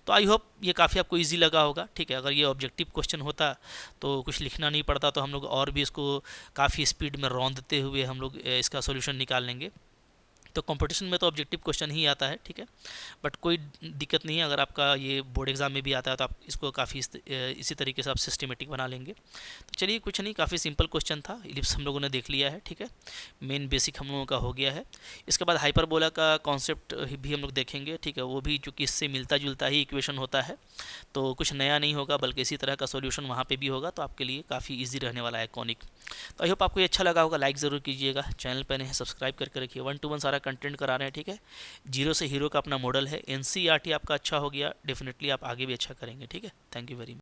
तो आई होप ये काफ़ी आपको ईजी लगा होगा, ठीक है। अगर ये ऑब्जेक्टिव क्वेश्चन होता तो कुछ लिखना नहीं पड़ता, तो तो हम लोग और भी इसको काफ़ी स्पीड में रौंदते हुए हम लोग इसका सोल्यूशन निकाल लेंगे। तो कंपटीशन में तो ऑब्जेक्टिव क्वेश्चन ही आता है, ठीक है, बट कोई दिक्कत नहीं है, अगर आपका ये बोर्ड एग्जाम में भी आता है तो आप इसको काफ़ी इसी तरीके से आप सिस्टमेटिक बना लेंगे। तो चलिए, कुछ नहीं, काफ़ी सिंपल क्वेश्चन था, इलिप्स हम लोगों ने देख लिया है, ठीक है, मेन बेसिक हम लोगों का हो गया है। इसके बाद हाइपरबोला का कॉन्सेप्ट भी हम लोग देखेंगे, ठीक है, वो भी चूँकि इससे मिलता जुलता ही इक्वेशन होता है, तो कुछ नया नहीं होगा, बल्कि इसी तरह का सोल्यूशन वहाँ पे भी होगा, तो आपके लिए काफ़ी इजी रहने वाला है कॉनिक। तो आई होप आपको ये अच्छा लगा होगा, लाइक ज़रूर कीजिएगा, चैनल पर नए हैं सब्सक्राइब करके रखिए। 1 to 1 सारा कंटेंट करा रहे हैं, ठीक है, जीरो से हीरो का अपना मॉडल है। एनसीईआरटी आपका अच्छा हो गया, डेफिनेटली आप आगे भी अच्छा करेंगे, ठीक है। Thank you very much.